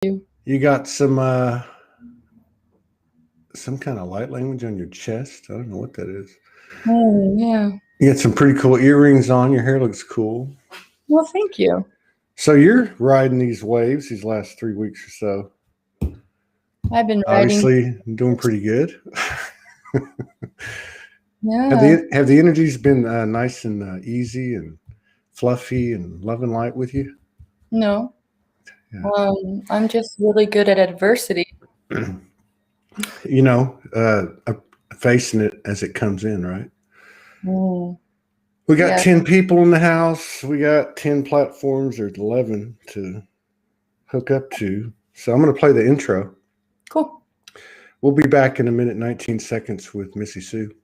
you. You got some kind of light language on your chest. I don't know what that is. Oh, yeah. You got some pretty cool earrings on. Your hair looks cool. Well, thank you. So you're riding these waves these last 3 weeks or so. I've been writing. Obviously, doing pretty good. Yeah. Have the energies been nice and easy and fluffy and love and light with you? No. Yeah. I'm just really good at adversity. You know, facing it as it comes in, right? Mm, We got yeah. 10 people in the house. We got 10 platforms or 11 to hook up to. So I'm going to play the intro. Cool. We'll be back in a minute, 19 seconds with Missee Sue.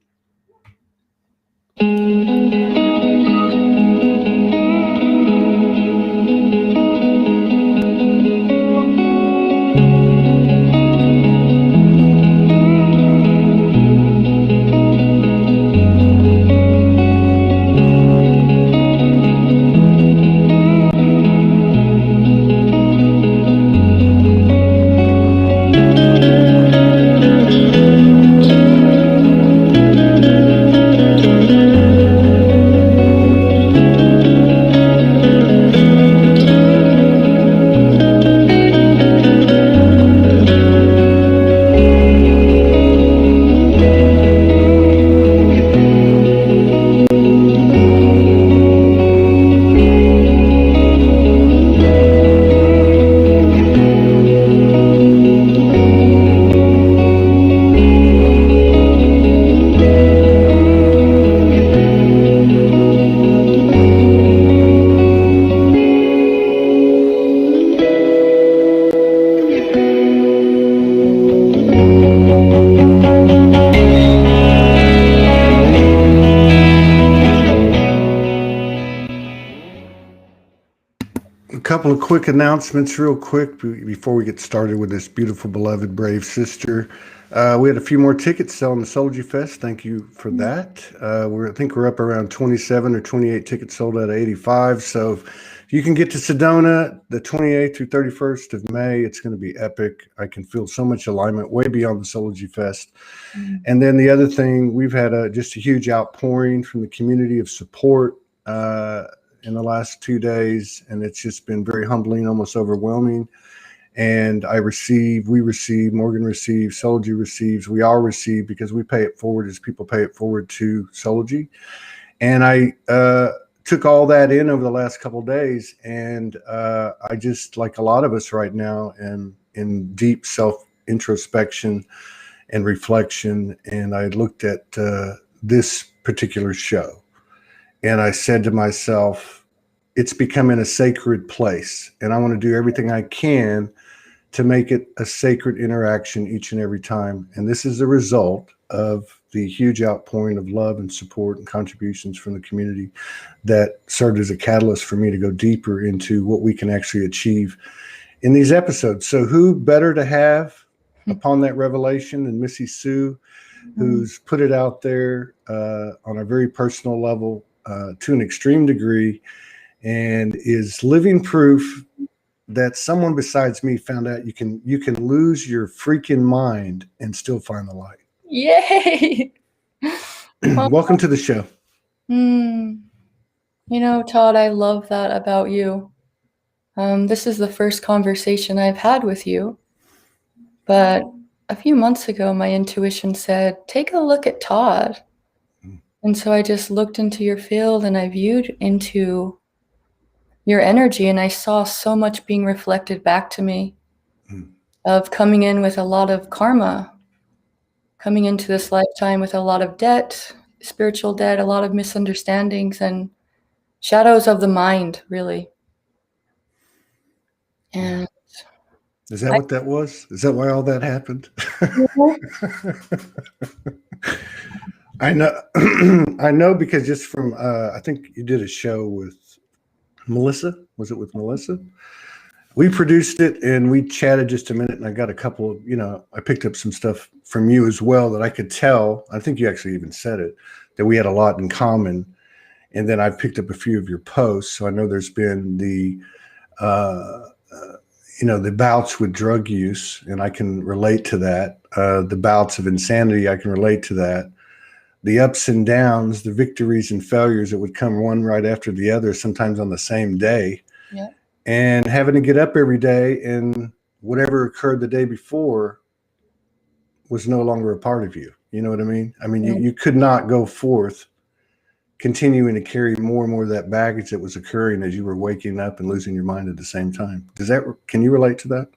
Couple of quick announcements real quick before we get started with this beautiful, beloved, brave sister. We had a few more tickets selling the Soulogy Fest. Thank you for that. I think we're up around 27 or 28 tickets sold out of 85. So if you can get to Sedona the 28th through 31st of May, it's going to be epic. I can feel so much alignment way beyond the Soulogy Fest. And then the other thing, we've had just a huge outpouring from the community of support in the last 2 days, and it's just been very humbling, almost overwhelming. And we receive, Morgan receives, Soulogy receives, we all receive, because we pay it forward as people pay it forward to Soulogy. And I took all that in over the last couple of days, and I just, like a lot of us right now, am in deep self-introspection and reflection. And I looked at this particular show, and I said to myself, it's becoming a sacred place, and I want to do everything I can to make it a sacred interaction each and every time. And this is the result of the huge outpouring of love and support and contributions from the community that served as a catalyst for me to go deeper into what we can actually achieve in these episodes. So who better to have upon that revelation than Missee Sue, who's put it out there on a very personal level to an extreme degree, and is living proof that someone besides me found out you can lose your freaking mind and still find the light. Yay! Welcome to the show. You know, Todd, I love that about you. This is the first conversation I've had with you, but a few months ago, my intuition said, take a look at Todd. And so I just looked into your field, and I viewed into your energy, and I saw so much being reflected back to me of coming in with a lot of karma, coming into this lifetime with a lot of debt, spiritual debt, a lot of misunderstandings and shadows of the mind, really. And is that what that was? Is that why all that happened? I know. I know, because just from I think you did a show with Melissa. Was it with Melissa? We produced it and we chatted just a minute, and I got a couple of, I picked up some stuff from you as well that I could tell. I think you actually even said it, that we had a lot in common. And then I picked up a few of your posts. So I know there's been the the bouts with drug use, and I can relate to that. The bouts of insanity, I can relate to that. The ups and downs, the victories and failures that would come one right after the other, sometimes on the same day. Yeah. And having to get up every day, and whatever occurred the day before was no longer a part of you. You know what I mean? I mean, you could not go forth continuing to carry more and more of that baggage that was occurring as you were waking up and losing your mind at the same time. Can you relate to that?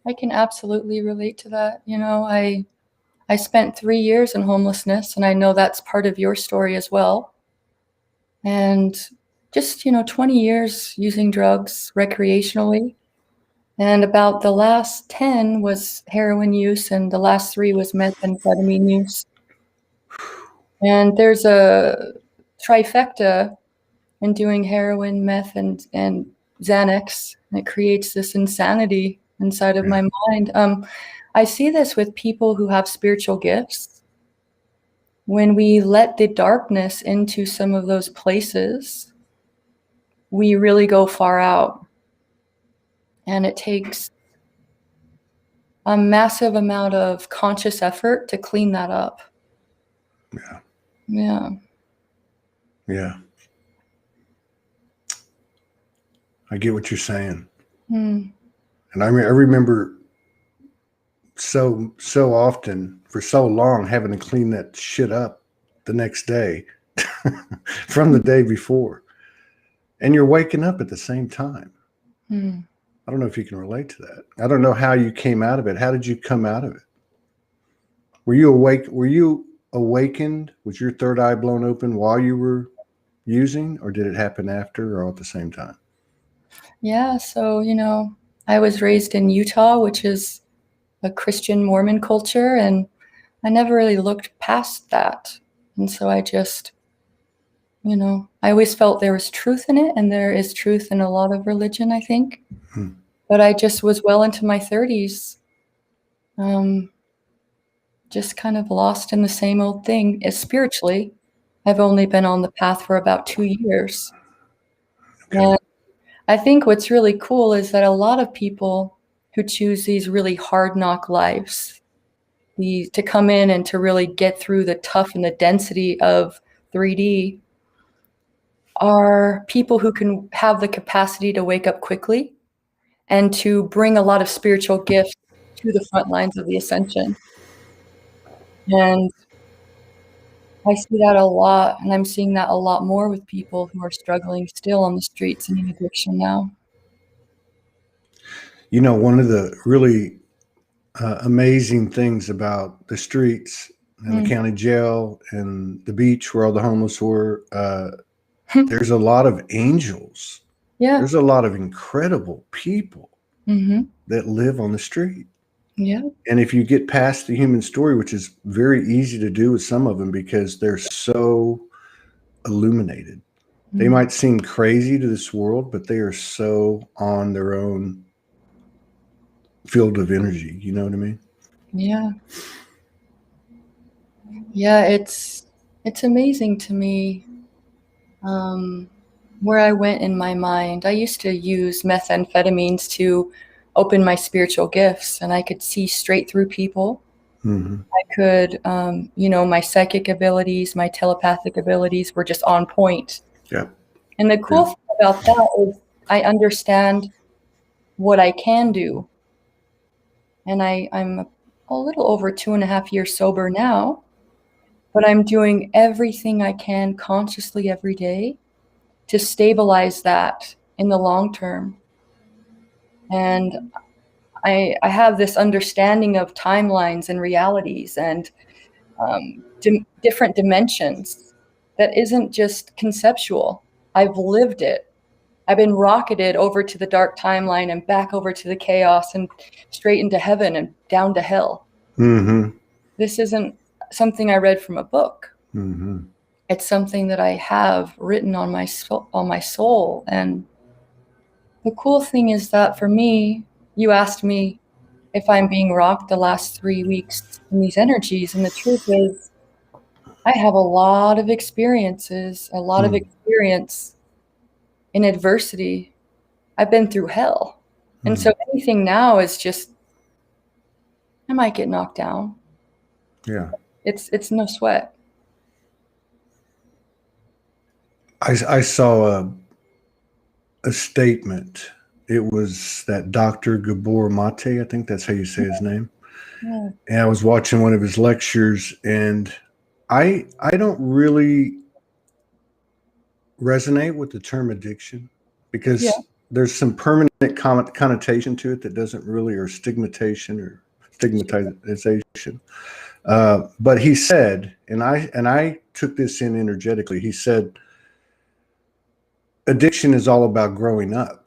I can absolutely relate to that. I spent 3 years in homelessness, and I know that's part of your story as well. And just, 20 years using drugs recreationally. And about the last 10 was heroin use, and the last 3 was methamphetamine use. And there's a trifecta in doing heroin, meth, and Xanax. It creates this insanity inside of my mind. I see this with people who have spiritual gifts. When we let the darkness into some of those places, we really go far out. And it takes a massive amount of conscious effort to clean that up. Yeah. Yeah. Yeah. I get what you're saying. Mm. And I remember so often for so long having to clean that shit up the next day from the day before. And you're waking up at the same time. Mm. I don't know if you can relate to that. I don't know how you came out of it. How did you come out of it? Were you awake? Were you awakened? Was your third eye blown open while you were using, or did it happen after or all at the same time? Yeah. So, I was raised in Utah, which is a Christian Mormon culture, and I never really looked past that. And so I just, I always felt there was truth in it, and there is truth in a lot of religion, I think. But I just was well into my 30s, just kind of lost in the same old thing. Spiritually, I've only been on the path for about 2 years. Okay. And I think what's really cool is that a lot of people who choose these really hard knock lives, to come in and to really get through the tough and the density of 3D, are people who can have the capacity to wake up quickly and to bring a lot of spiritual gifts to the front lines of the ascension. And I see that a lot, and I'm seeing that a lot more with people who are struggling still on the streets and in addiction now. One of the really amazing things about the streets and the county jail and the beach where all the homeless were, there's a lot of angels. Yeah. There's a lot of incredible people Mm-hmm. that live on the street. Yeah. And if you get past the human story, which is very easy to do with some of them because they're so illuminated, they might seem crazy to this world, but they are so on their own field of energy. You know what I mean? Yeah. Yeah, it's amazing to me where I went in my mind. I used to use methamphetamines to open my spiritual gifts, and I could see straight through people. Mm-hmm. I could, my psychic abilities, my telepathic abilities were just on point. Yeah. And the cool thing about that is I understand what I can do. And I'm a little over 2.5 years sober now, but I'm doing everything I can consciously every day to stabilize that in the long term. And I have this understanding of timelines and realities and different dimensions that isn't just conceptual. I've lived it. I've been rocketed over to the dark timeline and back over to the chaos and straight into heaven and down to hell. Mm-hmm. This isn't something I read from a book. Mm-hmm. It's something that I have written on my soul. And the cool thing is that for me, you asked me if I'm being rocked the last 3 weeks in these energies. And the truth is, I have a lot of experiences, a lot of experience in adversity. I've been through hell. And so anything now is just, I might get knocked down. Yeah. It's no sweat. I saw a statement. It was that Dr. Gabor Mate, I think that's how you say his name. Yeah. And I was watching one of his lectures, and I don't really resonate with the term addiction because there's some permanent connotation to it that doesn't really, or stigmatization. But he said, and I took this in energetically. He said, addiction is all about growing up.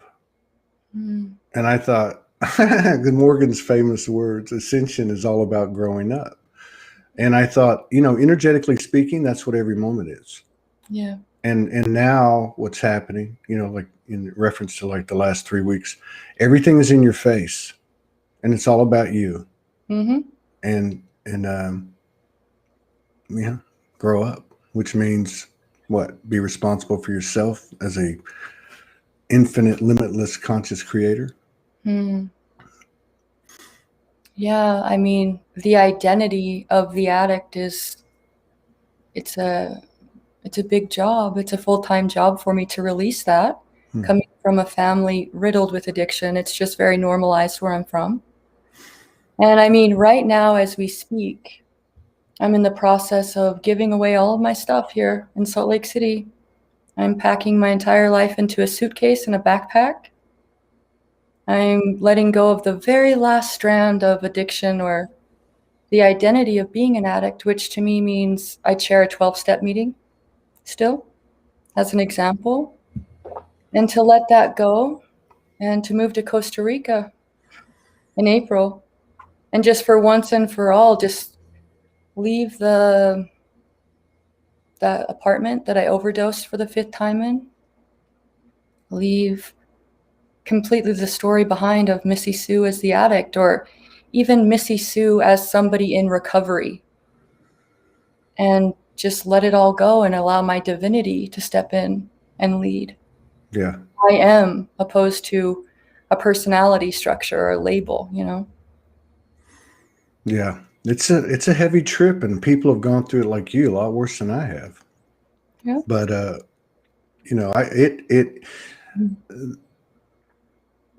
And I thought, Morgan's famous words, ascension is all about growing up. And I thought, energetically speaking, that's what every moment is. Yeah. And now what's happening, like in reference to like the last 3 weeks, everything is in your face and it's all about you. And grow up, which means what? Be responsible for yourself as a infinite, limitless, conscious creator. Yeah, I mean, the identity of the addict is, it's a big job. It's a full-time job for me to release that. Coming from a family riddled with addiction, it's just very normalized where I'm from. And I mean, right now as we speak, I'm in the process of giving away all of my stuff here in Salt Lake City. I'm packing my entire life into a suitcase and a backpack. I'm letting go of the very last strand of addiction, or the identity of being an addict, which to me means I chair a 12-step meeting still, as an example, and to let that go and to move to Costa Rica in April. And just for once and for all, just leave that apartment that I overdosed for the 5th time in, leave completely the story behind of Missee Sue as the addict, or even Missee Sue as somebody in recovery, and just let it all go and allow my divinity to step in and lead. Yeah. I am, opposed to a personality structure or a label, Yeah. It's a heavy trip, and people have gone through it like you, a lot worse than I have. Yeah. But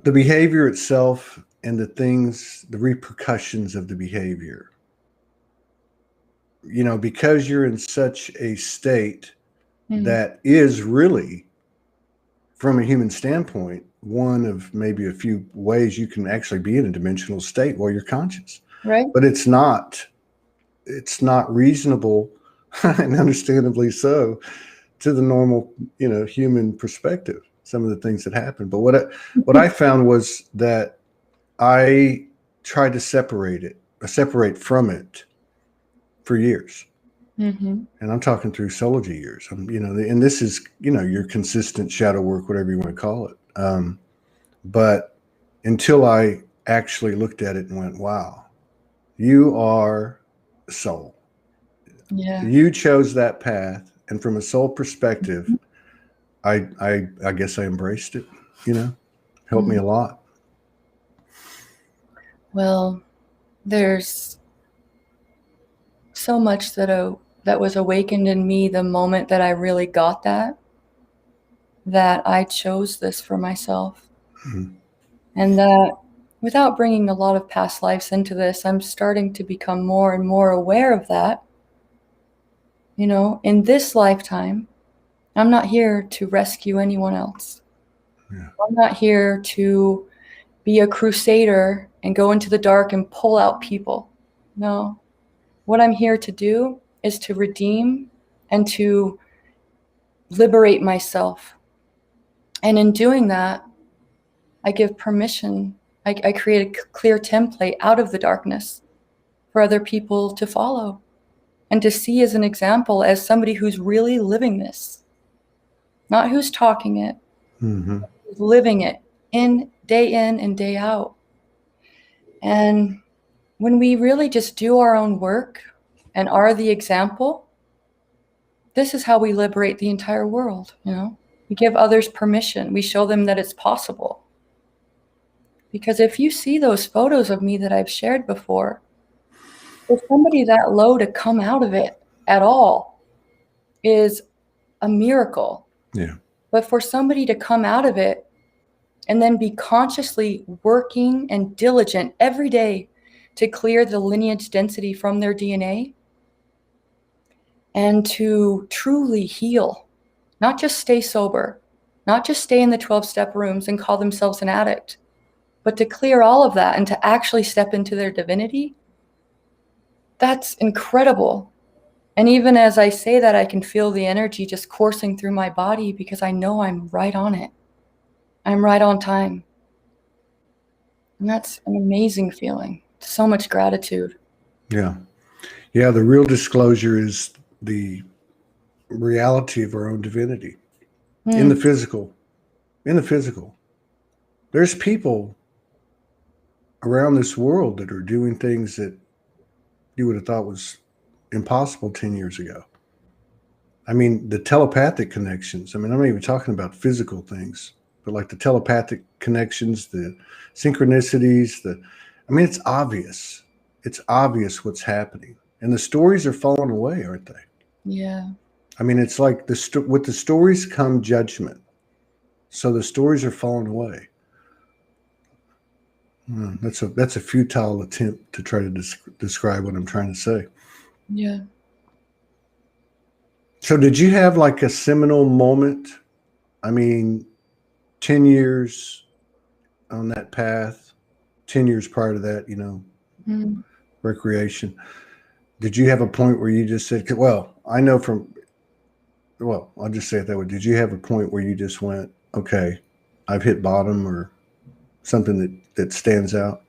the behavior itself and the repercussions of the behavior, because you're in such a state that is really, from a human standpoint, one of maybe a few ways you can actually be in a dimensional state while you're conscious. Right. But it's not reasonable, and understandably so, to the normal, human perspective, some of the things that happen. But what I found was that I tried to separate from it for years. And I'm talking through Soulogy years. And this is, your consistent shadow work, whatever you want to call it. But until I actually looked at it and went, wow, you are a soul. Yeah. You chose that path. And from a soul perspective, I guess I embraced it, helped me a lot. Well, there's so much that was awakened in me the moment that I really got that I chose this for myself. And that, without bringing a lot of past lives into this, I'm starting to become more and more aware of that. In this lifetime, I'm not here to rescue anyone else. Yeah. I'm not here to be a crusader and go into the dark and pull out people. No. What I'm here to do is to redeem and to liberate myself. And in doing that, I give permission. I create a clear template out of the darkness for other people to follow and to see as an example, as somebody who's really living this, not who's talking it, who's living it in and day out. And when we really just do our own work and are the example, this is how we liberate the entire world. We give others permission. We show them that it's possible. Because if you see those photos of me that I've shared before, for somebody that low to come out of it at all is a miracle. Yeah. But for somebody to come out of it and then be consciously working and diligent every day to clear the lineage density from their DNA and to truly heal, not just stay sober, not just stay in the 12-step rooms and call themselves an addict, but to clear all of that and to actually step into their divinity, that's incredible. And even as I say that, I can feel the energy just coursing through my body because I know I'm right on it. I'm right on time. And that's an amazing feeling. So much gratitude. Yeah. Yeah. The real disclosure is the reality of our own divinity in the physical. In the physical. There's people around this world that are doing things that you would have thought was impossible 10 years ago. I mean, the telepathic connections. I mean, I'm not even talking about physical things, but like the telepathic connections, the synchronicities, I mean, it's obvious. It's obvious what's happening. And the stories are falling away, aren't they? Yeah. I mean, it's like with the stories come judgment. So the stories are falling away. That's a futile attempt to try to describe what I'm trying to say. Yeah. So did you have like a seminal moment? I mean, 10 years on that path, 10 years prior to that, recreation. Did you have a point where you just said, well, I'll just say it that way. Did you have a point where you just went, okay, I've hit bottom, or something that stands out?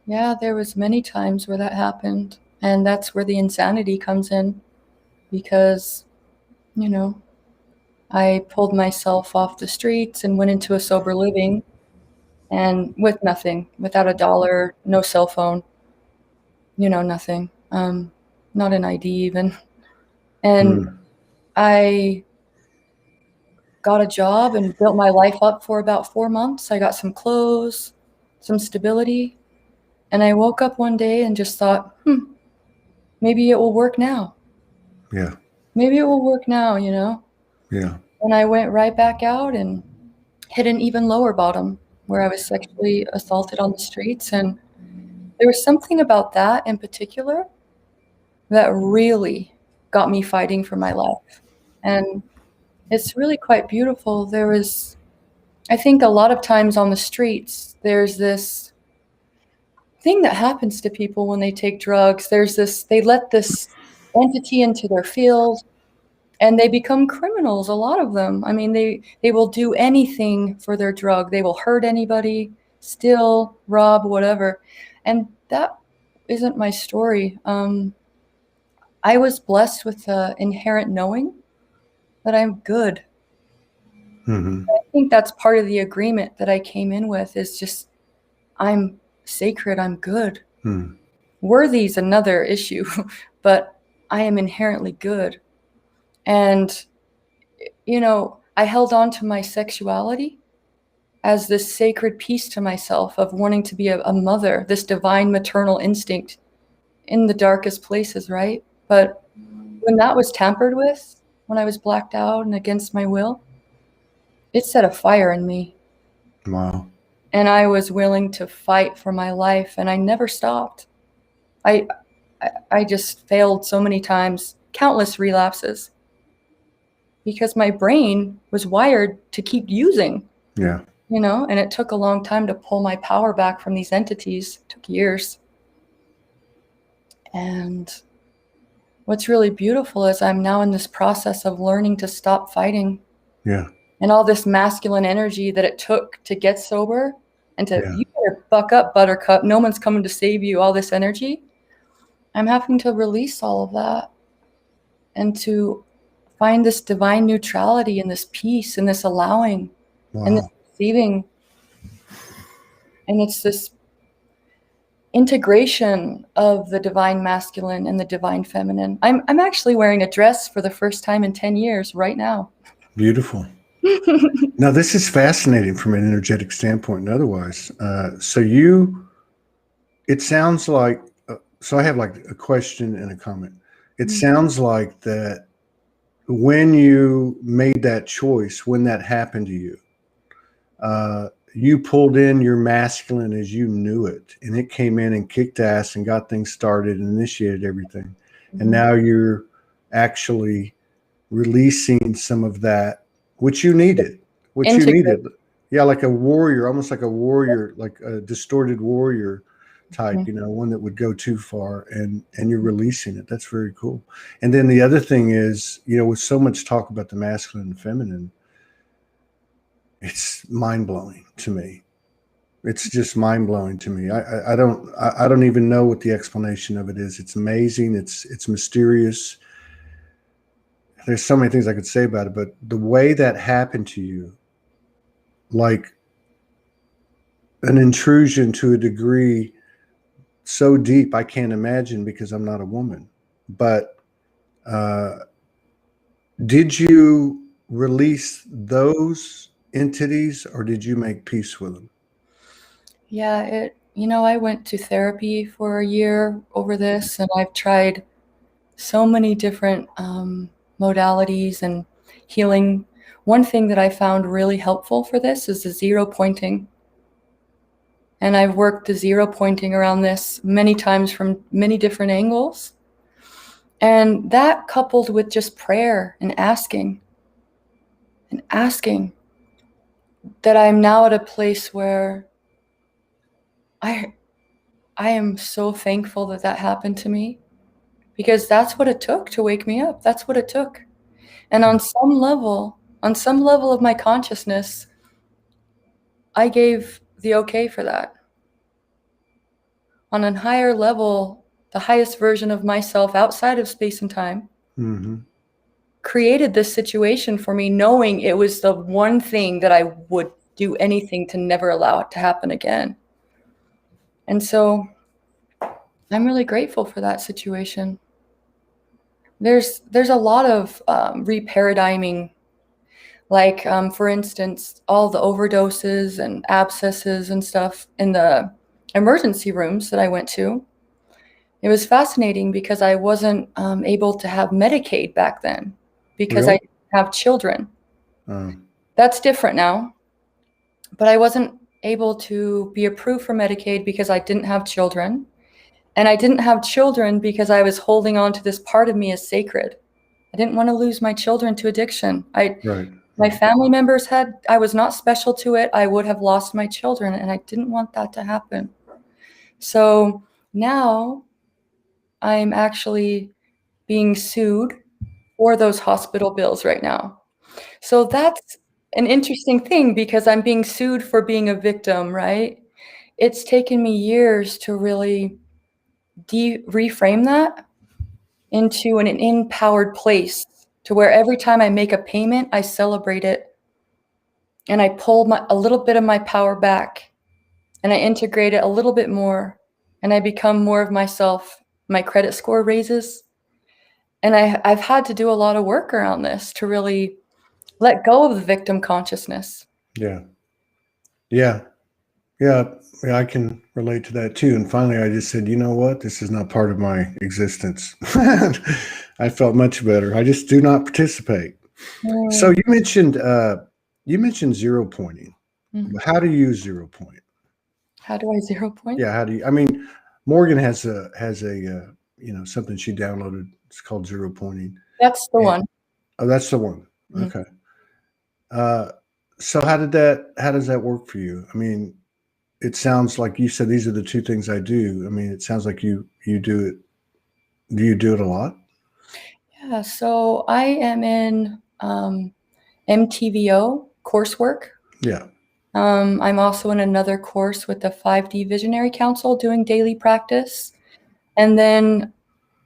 Yeah, there was many times where that happened. And that's where the insanity comes in because, I pulled myself off the streets and went into a sober living and with nothing, without $1, no cell phone, nothing, not an ID even. And I got a job and built my life up for about 4 months. I got some clothes, some stability. And I woke up one day and just thought, maybe it will work now. Yeah. Maybe it will work now, Yeah. And I went right back out and hit an even lower bottom where I was sexually assaulted on the streets. And there was something about that in particular that really got me fighting for my life. And it's really quite beautiful. I think a lot of times on the streets, there's this thing that happens to people when they take drugs. They let this entity into their field and they become criminals, a lot of them. I mean, they will do anything for their drug. They will hurt anybody, steal, rob, whatever. And that isn't my story. I was blessed with the inherent knowing that I'm good. Mm-hmm. I think that's part of the agreement that I came in with is just, I'm sacred, I'm good. Worthy's another issue, but I am inherently good. And, I held on to my sexuality as this sacred piece to myself of wanting to be a mother, this divine maternal instinct in the darkest places, right? But when that was tampered with, when I was blacked out and against my will, it set a fire in me. Wow. And I was willing to fight for my life, and I never stopped. I just failed so many times, countless relapses, because my brain was wired to keep using. Yeah. And it took a long time to pull my power back from these entities. It took years. And what's really beautiful is I'm now in this process of learning to stop fighting. Yeah. And all this masculine energy that it took to get sober and Yeah. you better buck up, buttercup. No one's coming to save you, all this energy. I'm having to release all of that and to find this divine neutrality and this peace and this allowing and this receiving. And it's this integration of the divine masculine and the divine feminine. I'm actually wearing a dress for the first time in 10 years right now. Beautiful. Now, this is fascinating from an energetic standpoint and otherwise. It sounds like, so I have like a question and a comment. It sounds like that when you made that choice, when that happened to you, you pulled in your masculine as you knew it, and it came in and kicked ass and got things started and initiated everything. And now you're actually releasing some of that, which you needed, Yeah, like a warrior, almost like a warrior, like a distorted warrior type, one that would go too far, and you're releasing it. That's very cool. And then the other thing is, with so much talk about the masculine and feminine, it's mind-blowing to me. It's just mind-blowing to me. I don't even know what the explanation of it is. It's amazing. It's mysterious. There's so many things I could say about it, but the way that happened to you, like an intrusion to a degree so deep, I can't imagine, because I'm not a woman. But did you release those entities, or did you make peace with them? Yeah, I went to therapy for a year over this, and I've tried so many different modalities and healing. One thing that I found really helpful for this is the zero pointing. And I've worked the zero pointing around this many times from many different angles. And that, coupled with just prayer and asking, that I'm now at a place where I am so thankful that that happened to me, because that's what it took to wake me up. That's what it took. And on some level of my consciousness, I gave the okay for that. On a higher level, the highest version of myself outside of space and time created this situation for me, knowing it was the one thing that I would do anything to never allow it to happen again. And so I'm really grateful for that situation. There's a lot of reparadigming, like for instance, all the overdoses and abscesses and stuff in the emergency rooms that I went to. It was fascinating because I wasn't able to have Medicaid back then because I didn't have children. That's different now. But I wasn't able to be approved for Medicaid because I didn't have children. And I didn't have children because I was holding on to this part of me as sacred. I didn't want to lose my children to addiction. My family members I was not special to it. I would have lost my children, and I didn't want that to happen. So now I'm actually being sued for those hospital bills right now. So that's an interesting thing, because I'm being sued for being a victim, right? It's taken me years to really reframe that into an empowered place, to where every time I make a payment, I celebrate it. And I pull a little bit of my power back, and I integrate it a little bit more, and I become more of myself. My credit score raises. And I've had to do a lot of work around this to really let go of the victim consciousness. Yeah, I can relate to that too. And finally, I just said, you know what? This is not part of my existence. I felt much better. I just do not participate. So you mentioned zero pointing. How do you zero point? How do I zero point? Yeah, how do you? I mean, Morgan has a something she downloaded. It's called zero pointing. That's the one. Oh, that's the one. Okay. So how does that work for you? I mean, it sounds like you said these are the two things I do. I mean, it sounds like you do it. Do you do it a lot? Yeah. So I am in MTVO coursework. Yeah. I'm also in another course with the 5D Visionary Council doing daily practice. And then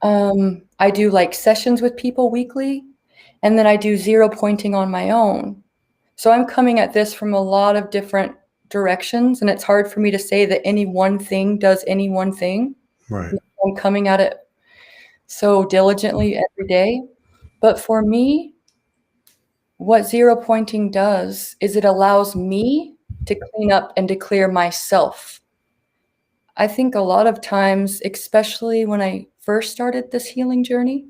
I do like sessions with people weekly. And then I do zero pointing on my own. So I'm coming at this from a lot of different directions. And it's hard for me to say that any one thing does any one thing. Right. I'm coming at it so diligently every day. But for me, what zero pointing does is it allows me to clean up and to clear myself. I think a lot of times, especially when I first started this healing journey,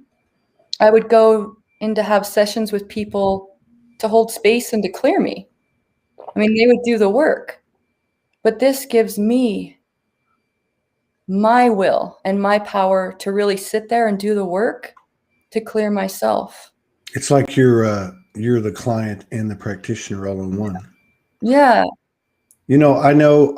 I would go in to have sessions with people to hold space and to clear me. I mean, they would do the work, but this gives me my will and my power to really sit there and do the work to clear myself. It's like you're the client and the practitioner all in one. Yeah. I know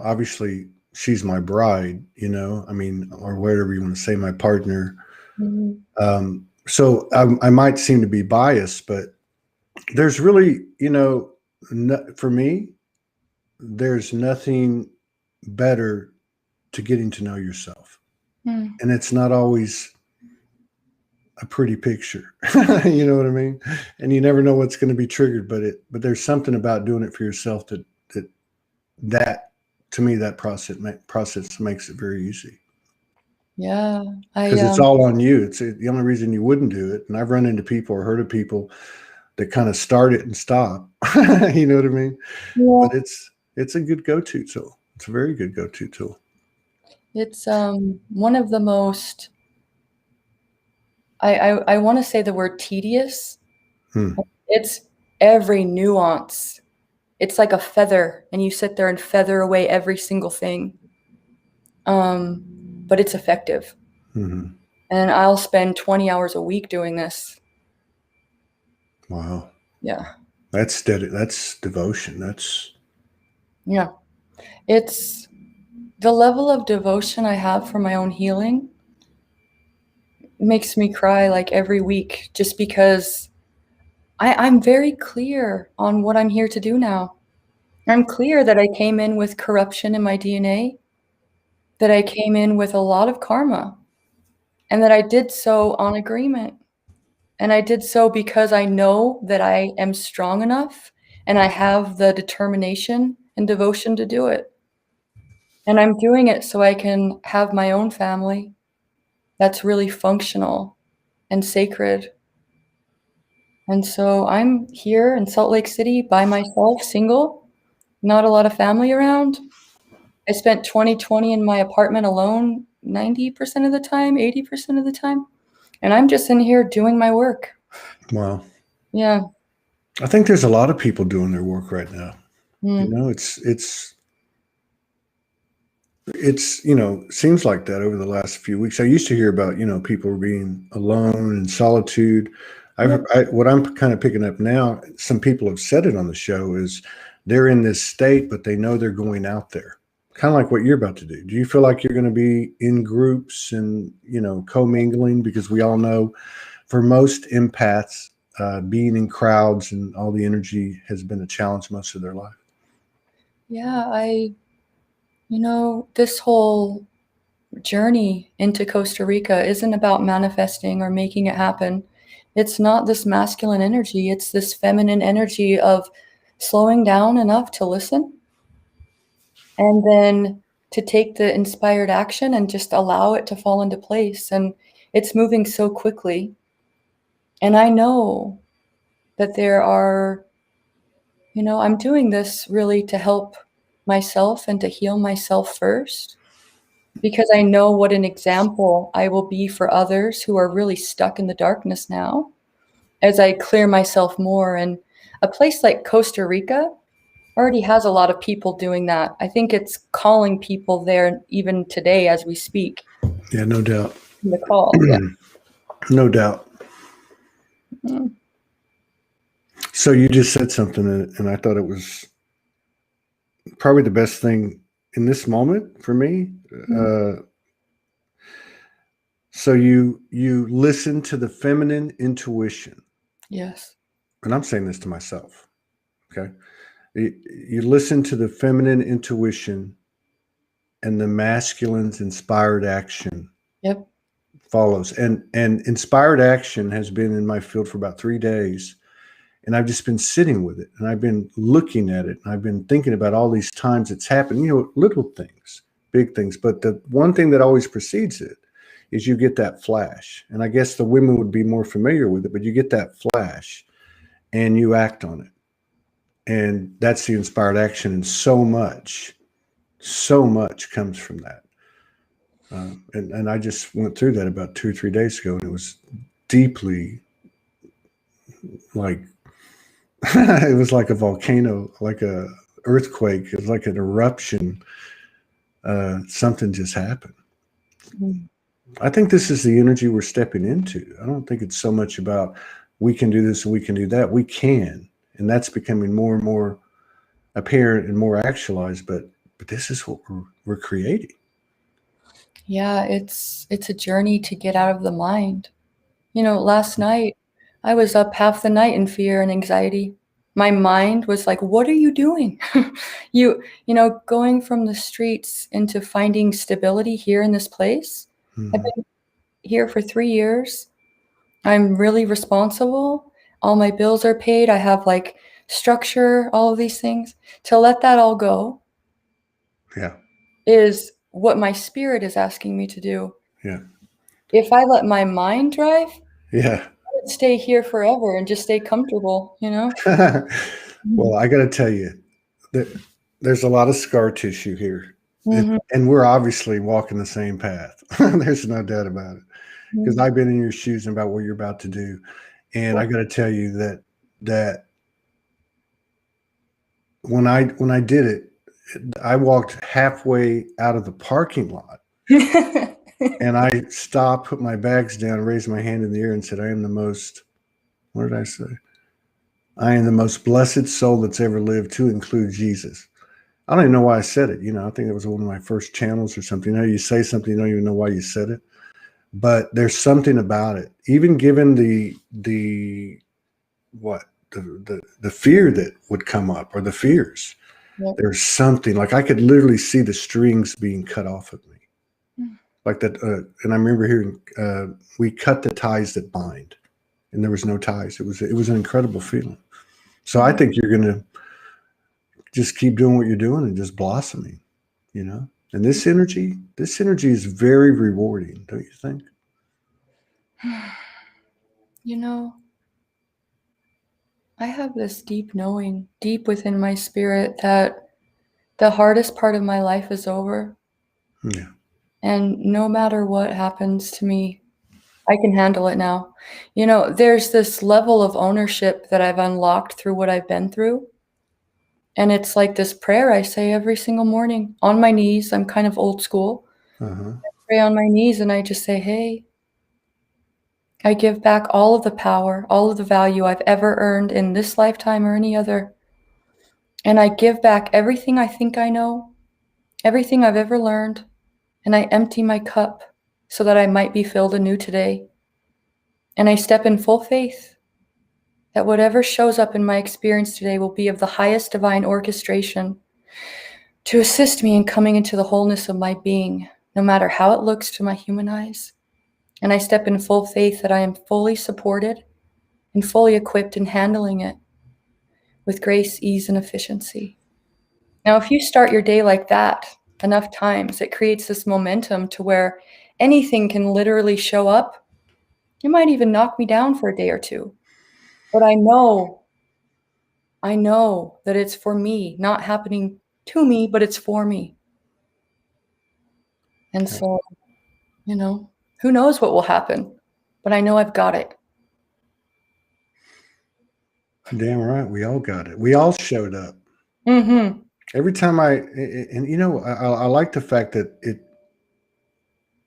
obviously she's my bride, I mean, or whatever you want to say, my partner. Mm-hmm. So I might seem to be biased, but there's really, for me, there's nothing better to getting to know yourself. Mm. And it's not always a pretty picture. You know what I mean? And you never know what's going to be triggered, but there's something about doing it for yourself that to me, that process makes it very easy. Yeah. Because it's all on you. It's the only reason you wouldn't do it. And I've run into people or heard of people that kind of start it and stop. You know what I mean? Yeah. But it's a good go-to tool. It's a very good go-to tool. It's one of the most, I want to say the word tedious. It's every nuance. It's like a feather, and you sit there and feather away every single thing. But it's effective. Mm-hmm. And I'll spend 20 hours a week doing this. Wow. Yeah. That's steady. That's devotion. Yeah. It's the level of devotion I have for my own healing makes me cry like every week, just because I'm very clear on what I'm here to do now. I'm clear that I came in with corruption in my DNA, that I came in with a lot of karma, and that I did so on agreement. And I did so because I know that I am strong enough and I have the determination and devotion to do it. And I'm doing it so I can have my own family that's really functional and sacred. And so I'm here in Salt Lake City by myself, single, not a lot of family around. I spent 2020 in my apartment alone 90% of the time, 80% of the time. And I'm just in here doing my work. Wow. Yeah. I think there's a lot of people doing their work right now. Mm. Seems like that over the last few weeks. I used to hear about, people being alone and solitude. What I'm kind of picking up now, some people have said it on the show, is they're in this state, but they know they're going out there. Kind of like what you're about to do. Do you feel like you're going to be in groups and, commingling? Because we all know for most empaths, being in crowds and all the energy has been a challenge most of their life. Yeah, this whole journey into Costa Rica isn't about manifesting or making it happen. It's not this masculine energy. It's this feminine energy of slowing down enough to listen and then to take the inspired action and just allow it to fall into place. And it's moving so quickly. And I know that I'm doing this really to help myself and to heal myself first, because I know what an example I will be for others who are really stuck in the darkness now as I clear myself more. And a place like Costa Rica already has a lot of people doing that. I think it's calling people there even today as we speak. Yeah, no doubt. The call, yeah. No doubt. Mm. So you just said something, and I thought it was probably the best thing in this moment for me. So you listen to the feminine intuition. Yes. And I'm saying this to myself. Okay. You listen to the feminine intuition, and the masculine's inspired action Yep. follows. And inspired action has been in my field for about 3 days. And I've just been sitting with it, and I've been looking at it, and I've been thinking about all these times it's happened, little things, big things. But the one thing that always precedes it is you get that flash. And I guess the women would be more familiar with it, but you get that flash. and you act on it. And that's the inspired action. And so much comes from that. And I just went through that about 2 or 3 days ago, and it was deeply like, it was like a volcano, like a earthquake. It was like an eruption. Something just happened. Mm. I think this is the energy we're stepping into. I don't think it's so much about we can do this and we can do that. We can, and that's becoming more and more apparent and more actualized. But this is what we're creating. Yeah, it's a journey to get out of the mind. Last night I was up half the night in fear and anxiety. My mind was like, "What are you doing?" Going from the streets into finding stability here in this place. I've been here for 3 years. I'm really responsible. All my bills are paid. I have like structure, all of these things. To let that all go Yeah. is what my spirit is asking me to do. Yeah. If I let my mind drive, Yeah. I would stay here forever and just stay comfortable, Well, I got to tell you that there's a lot of scar tissue here. Mhm. And we're obviously walking the same path. There's no doubt about it. Because I've been in your shoes and about what you're about to do. And I got to tell you that when I did it, I walked halfway out of the parking lot and I stopped, put my bags down, raised my hand in the air and said, what did I say? I am the most blessed soul that's ever lived, to include Jesus. I don't even know why I said it. I think it was one of my first channels or something. You say something, you don't even know why you said it. But there's something about it. Even given the fear that would come up, or the fears, Yep. there's something, like I could literally see the strings being cut off of me. Like that. And I remember hearing, we cut the ties that bind, and there was no ties. It was an incredible feeling. So I think you're going to just keep doing what you're doing and just blossoming, And this energy is very rewarding, don't you think? I have this deep knowing, deep within my spirit, that the hardest part of my life is over. Yeah. And no matter what happens to me, I can handle it now. There's this level of ownership that I've unlocked through what I've been through. And it's like this prayer I say every single morning on my knees. I'm kind of old school. Uh-huh. I pray on my knees and I just say, hey, I give back all of the power, all of the value I've ever earned in this lifetime or any other. And I give back everything I think I know, everything I've ever learned, and I empty my cup so that I might be filled anew today. And I step in full faith that whatever shows up in my experience today will be of the highest divine orchestration to assist me in coming into the wholeness of my being, no matter how it looks to my human eyes. And I step in full faith that I am fully supported and fully equipped in handling it with grace, ease, and efficiency. Now, if you start your day like that enough times, it creates this momentum to where anything can literally show up. It might even knock me down for a day or two. But I know that it's for me, not happening to me, but it's for me. And so, who knows what will happen, but I know I've got it. Damn right. We all got it. We all showed up. Mm-hmm. Every time I like the fact that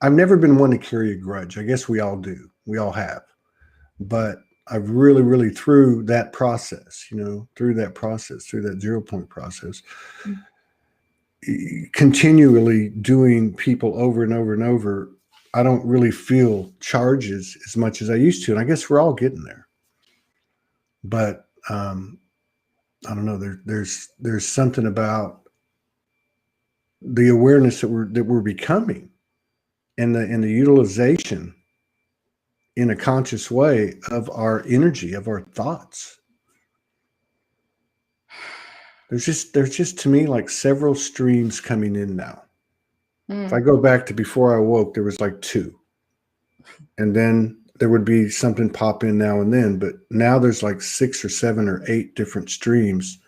I've never been one to carry a grudge. I guess we all do. We all have. But I've really, really, through that process, through that 0 point process, continually doing people over and over and over, I don't really feel charges as much as I used to. And I guess we're all getting there. But I don't know. There's something about the awareness that we're becoming, and the utilization in a conscious way of our energy, of our thoughts. There's just to me like several streams coming in now. If I go back to before I woke, there was like 2. And then there would be something pop in now and then, but now there's like 6 or 7 or 8 different streams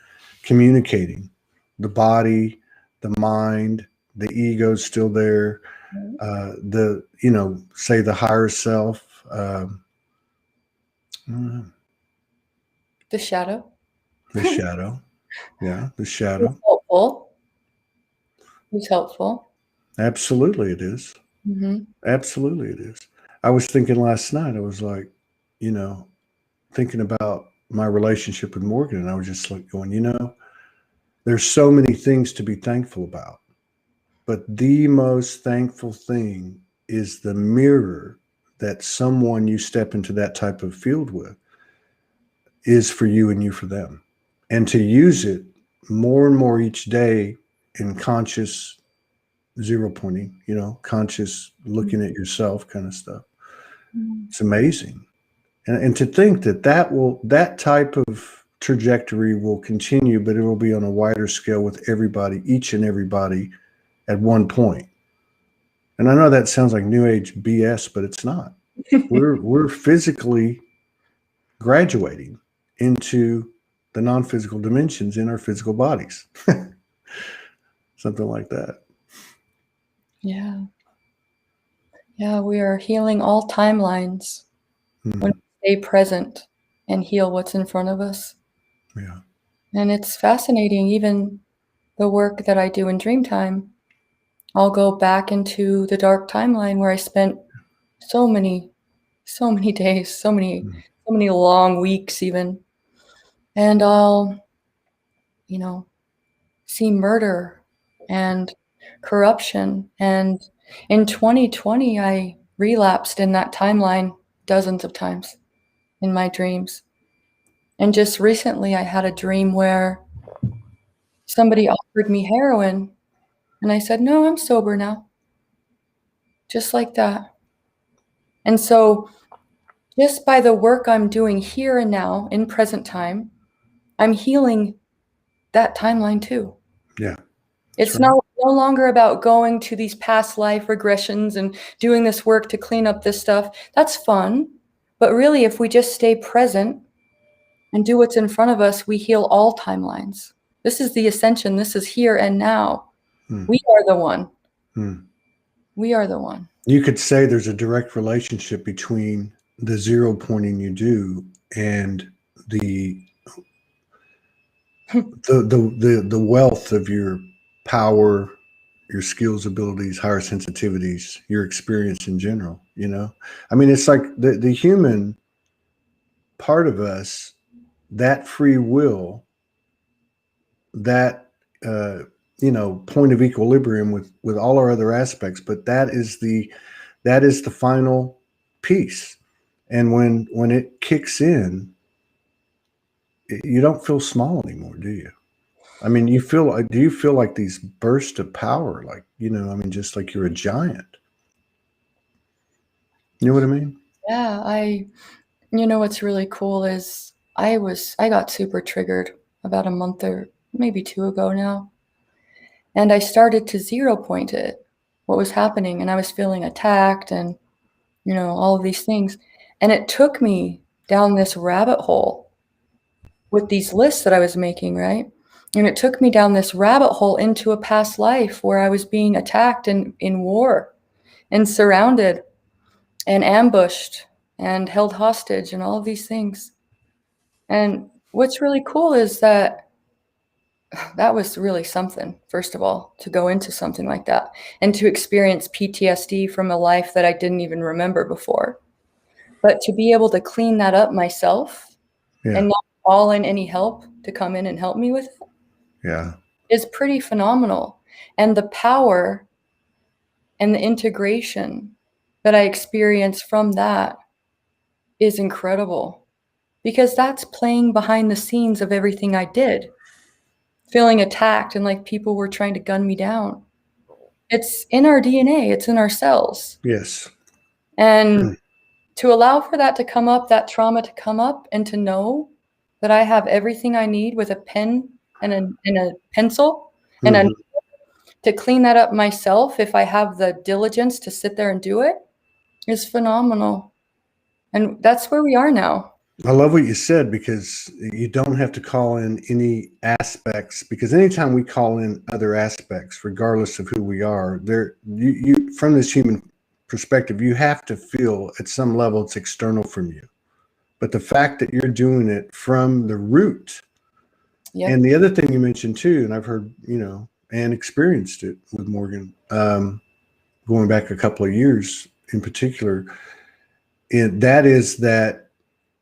communicating. The body, the mind, the ego's still there. Say the higher self. The shadow. The shadow. Yeah, the shadow. It's helpful. It's helpful. Absolutely it is. Mm-hmm. Absolutely it is. I was thinking last night, I was like, thinking about my relationship with Morgan, and I was just like going, there's so many things to be thankful about. But the most thankful thing is the mirror that someone you step into that type of field with is for you and you for them. And to use it more and more each day in conscious zero pointing, conscious looking at yourself kind of stuff. It's amazing. And to think that type of trajectory will continue, but it will be on a wider scale with everybody, each and everybody at one point. And I know that sounds like new age BS, but it's not. We're physically graduating into the non-physical dimensions in our physical bodies. Something like that. Yeah. Yeah, we are healing all timelines when we stay present and heal what's in front of us. Yeah. And it's fascinating, even the work that I do in Dreamtime. I'll go back into the dark timeline where I spent so many days, so many long weeks even. And I'll, see murder and corruption. And in 2020, I relapsed in that timeline dozens of times in my dreams. And just recently, I had a dream where somebody offered me heroin, and I said, "No, I'm sober now." Just like that. And so, just by the work I'm doing here and now in present time, I'm healing that timeline too. Yeah. It's right. no longer about going to these past life regressions and doing this work to clean up this stuff. That's fun. But really, if we just stay present and do what's in front of us, we heal all timelines. This is the ascension. This is here and now. We are the one. We are the one. You could say there's a direct relationship between the zero pointing you do and the wealth of your power, your skills, abilities, higher sensitivities, your experience in general. I mean, it's like the human part of us, that free will, that point of equilibrium with all our other aspects, but that is the final piece. And when it kicks in, you don't feel small anymore, do you? I mean, do you feel like these bursts of power, like, just like you're a giant? You know what I mean? Yeah, what's really cool is I got super triggered about a month or maybe 2 ago now. And I started to zero point it, what was happening. And I was feeling attacked and, all of these things. And it took me down this rabbit hole with these lists that I was making, right? And it took me down this rabbit hole into a past life where I was being attacked in war and surrounded and ambushed and held hostage and all of these things. And what's really cool is that was really something, first of all, to go into something like that and to experience PTSD from a life that I didn't even remember before. But to be able to clean that up myself and not call in any help to come in and help me with it is pretty phenomenal. And the power and the integration that I experience from that is incredible, because that's playing behind the scenes of everything I did. Feeling attacked and like people were trying to gun me down. It's in our DNA. It's in our cells. Yes. And to allow for that to come up, that trauma to come up, and to know that I have everything I need with a pen and a pencil and to clean that up myself if I have the diligence to sit there and do it is phenomenal. And that's where we are now. I love what you said, because you don't have to call in any aspects, because anytime we call in other aspects, regardless of who we are, you from this human perspective, you have to feel at some level it's external from you. But the fact that you're doing it from the root, Yep. and the other thing you mentioned too, and I've heard, and experienced it with Morgan, going back a couple of years in particular, that is that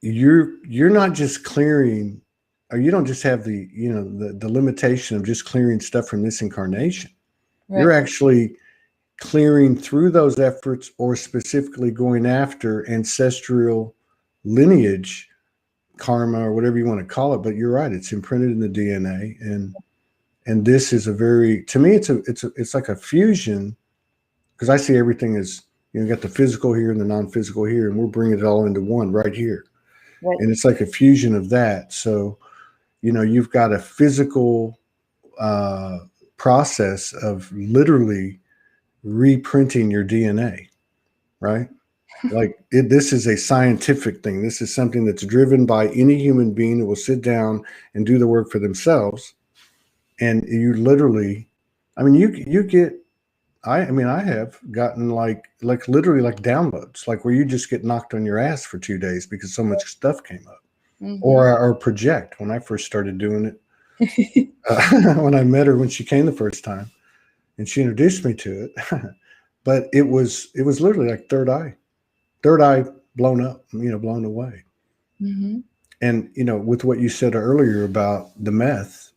you're not just clearing, or you don't just have the limitation of just clearing stuff from this incarnation. Right. You're actually clearing through those efforts, or specifically going after ancestral lineage, karma, or whatever you want to call it. But you're right, it's imprinted in the DNA, and this is a very, to me, it's like a fusion, because I see everything as, you got the physical here and the non-physical here, and we're bringing it all into one right here. Right. And it's like a fusion of that. So, you've got a physical process of literally reprinting your DNA, right? Like this is a scientific thing. This is something that's driven by any human being who will sit down and do the work for themselves. And you literally, you get, I have gotten like literally like downloads, like where you just get knocked on your ass for 2 days because so much stuff came up. Mm-hmm. Or project, when I first started doing it, when I met her, when she came the first time, and she introduced me to it. But it was literally like third eye blown up, blown away. Mm-hmm. And with what you said earlier about the meth,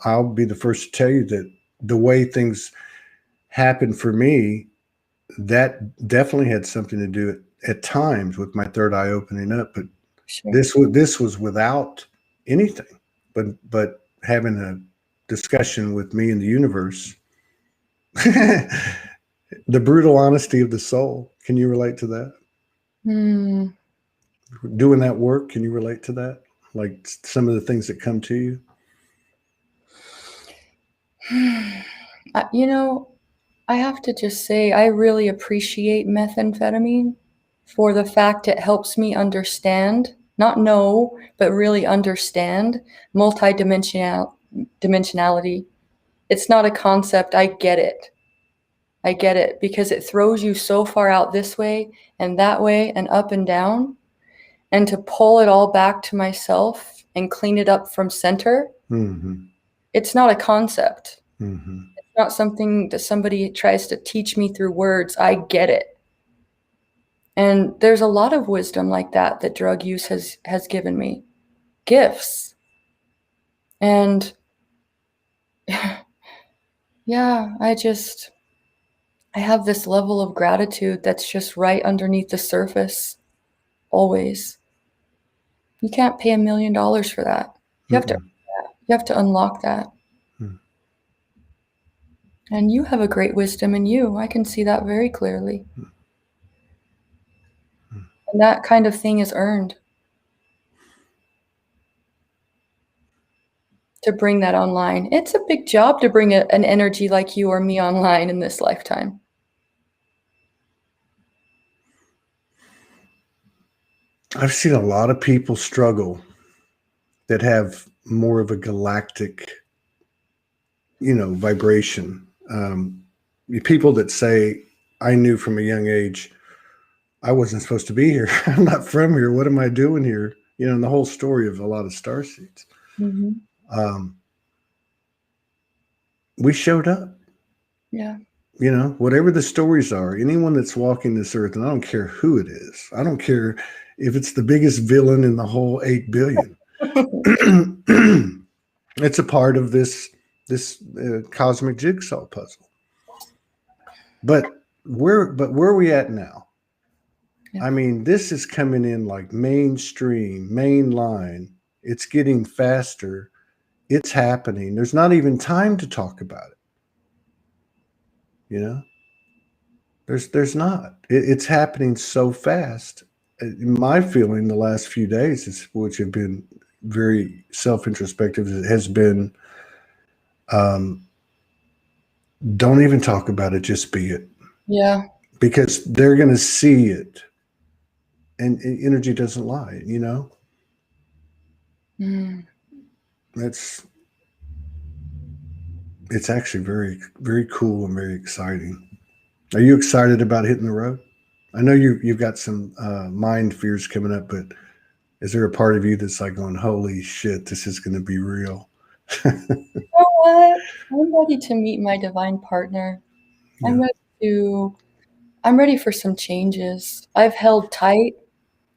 I'll be the first to tell you that the way things happened for me, that definitely had something to do at times with my third eye opening up. But Sure. this was without anything, but having a discussion with me and the universe. The brutal honesty of the soul. Can you relate to that? Doing that work, can you relate to that? Like some of the things that come to you? I have to just say, I really appreciate methamphetamine for the fact it helps me understand, not know, but really understand multidimensionality. It's not a concept. I get it. I get it, because it throws you so far out this way and that way and up and down. And to pull it all back to myself and clean it up from center, Mm-hmm. It's not a concept. Mm-hmm. It's not something that somebody tries to teach me through words. I get it. And there's a lot of wisdom like that drug use has given me. Gifts. And yeah, I have this level of gratitude that's just right underneath the surface. Always. You can't pay $1 million for that. You have to unlock that. Mm-hmm. And you have a great wisdom in you. I can see that very clearly. Mm-hmm. And that kind of thing is earned. To bring that online. It's a big job to bring an energy like you or me online in this lifetime. I've seen a lot of people struggle that have more of a galactic, vibration. People that say, I knew from a young age, I wasn't supposed to be here. I'm not from here. What am I doing here? And the whole story of a lot of starseeds. Mm-hmm. We showed up. Yeah. Whatever the stories are, anyone that's walking this earth, and I don't care who it is. I don't care if it's the biggest villain in the whole 8 billion. It's a part of this cosmic jigsaw puzzle. But where are we at now? Yeah. This is coming in like mainstream, mainline. It's getting faster. It's happening. There's not even time to talk about it. There's not. It's happening so fast. My feeling the last few days, which have been very self-introspective, has been, don't even talk about it, just be it. Yeah. Because they're going to see it. and energy doesn't lie, Mm. It's actually very, very cool and very exciting. Are you excited about hitting the road? I know you've got some mind fears coming up, but is there a part of you that's like going, "Holy shit, this is going to be real"? You know what? I'm ready to meet my divine partner. I'm Yeah, ready to I'm ready for some changes. I've held tight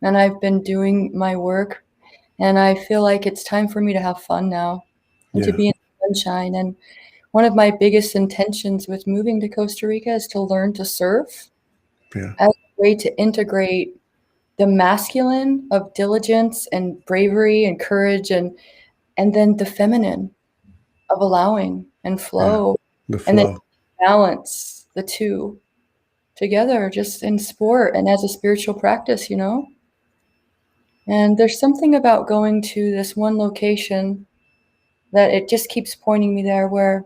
and I've been doing my work, and I feel like it's time for me to have fun now and to yeah, be in the sunshine. And one of my biggest intentions with moving to Costa Rica is to learn to surf yeah, as a way to integrate the masculine of diligence and bravery and courage, and then the feminine of allowing and yeah. flow, The and then flow. balance the two together just in sport and as a spiritual practice, And there's something about going to this one location that it just keeps pointing me there, where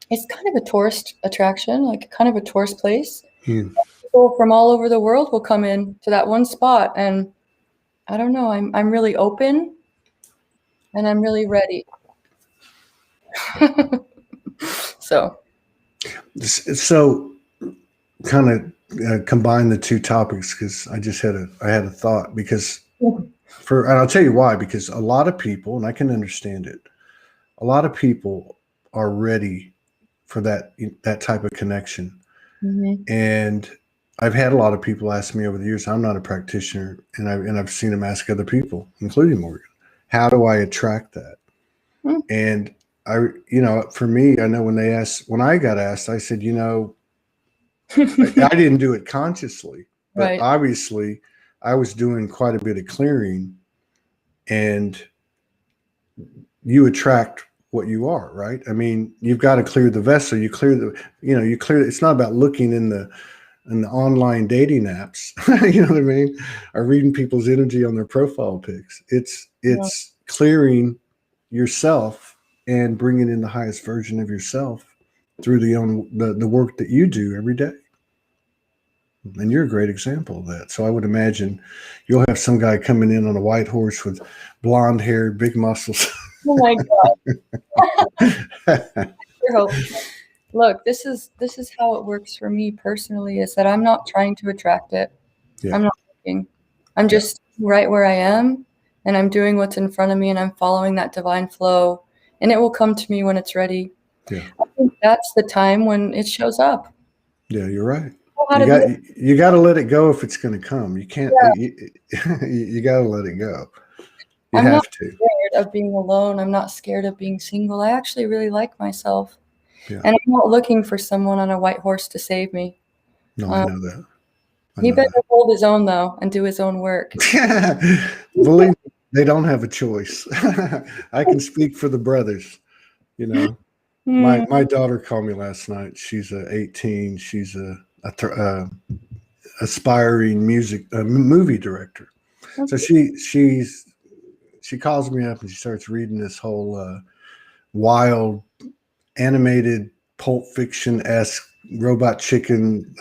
it's kind of a tourist attraction, like kind of a tourist place. Hmm. People from all over the world will come in to that one spot, and I don't know, I'm really open and I'm really ready. So, So, kind of combine the two topics because I had a thought because and I'll tell you why, because a lot of people, and I can understand it, a lot of people are ready for that type of connection. mhm, And I've had a lot of people ask me over the years. I'm not a practitioner, and I've seen them ask other people, including Morgan, how do I attract that? mm. And for me, I know when I got asked, I said, I didn't do it consciously, but Right. obviously, I was doing quite a bit of clearing, and you attract what you are, right? I mean, you've got to clear the vessel. You clear. It's not about looking in the online dating apps, you know what I mean, or reading people's energy on their profile pics. Yeah. It's clearing yourself and bringing in the highest version of yourself through the work that you do every day. And you're a great example of that. So I would imagine you'll have some guy coming in on a white horse with blonde hair, big muscles. Oh my God. Sure hope. Look, this is how it works for me personally, is that I'm not trying to attract it. Yeah, I'm not looking. I'm yeah, just right where I am, and I'm doing what's in front of me, and I'm following that divine flow, and it will come to me when it's ready. yeah, I think that's the time when it shows up. yeah. You're right. Know how You to be. got you got to let it go if it's going to come. You can't. Yeah, You got to let it go. You I'm not have to. scared of being alone. I'm not scared of being single. I actually really like myself, Yeah. and I'm not looking for someone on a white horse to save me. No, I Um, know that. I he know better hold his own though and do his own work. that. Believe me, they don't have a choice. I can speak for the brothers. You know, my Hmm. my daughter called me last night. She's 18. She's a aspiring movie director. So she calls me up and she starts reading this whole wild animated Pulp Fiction esque Robot Chicken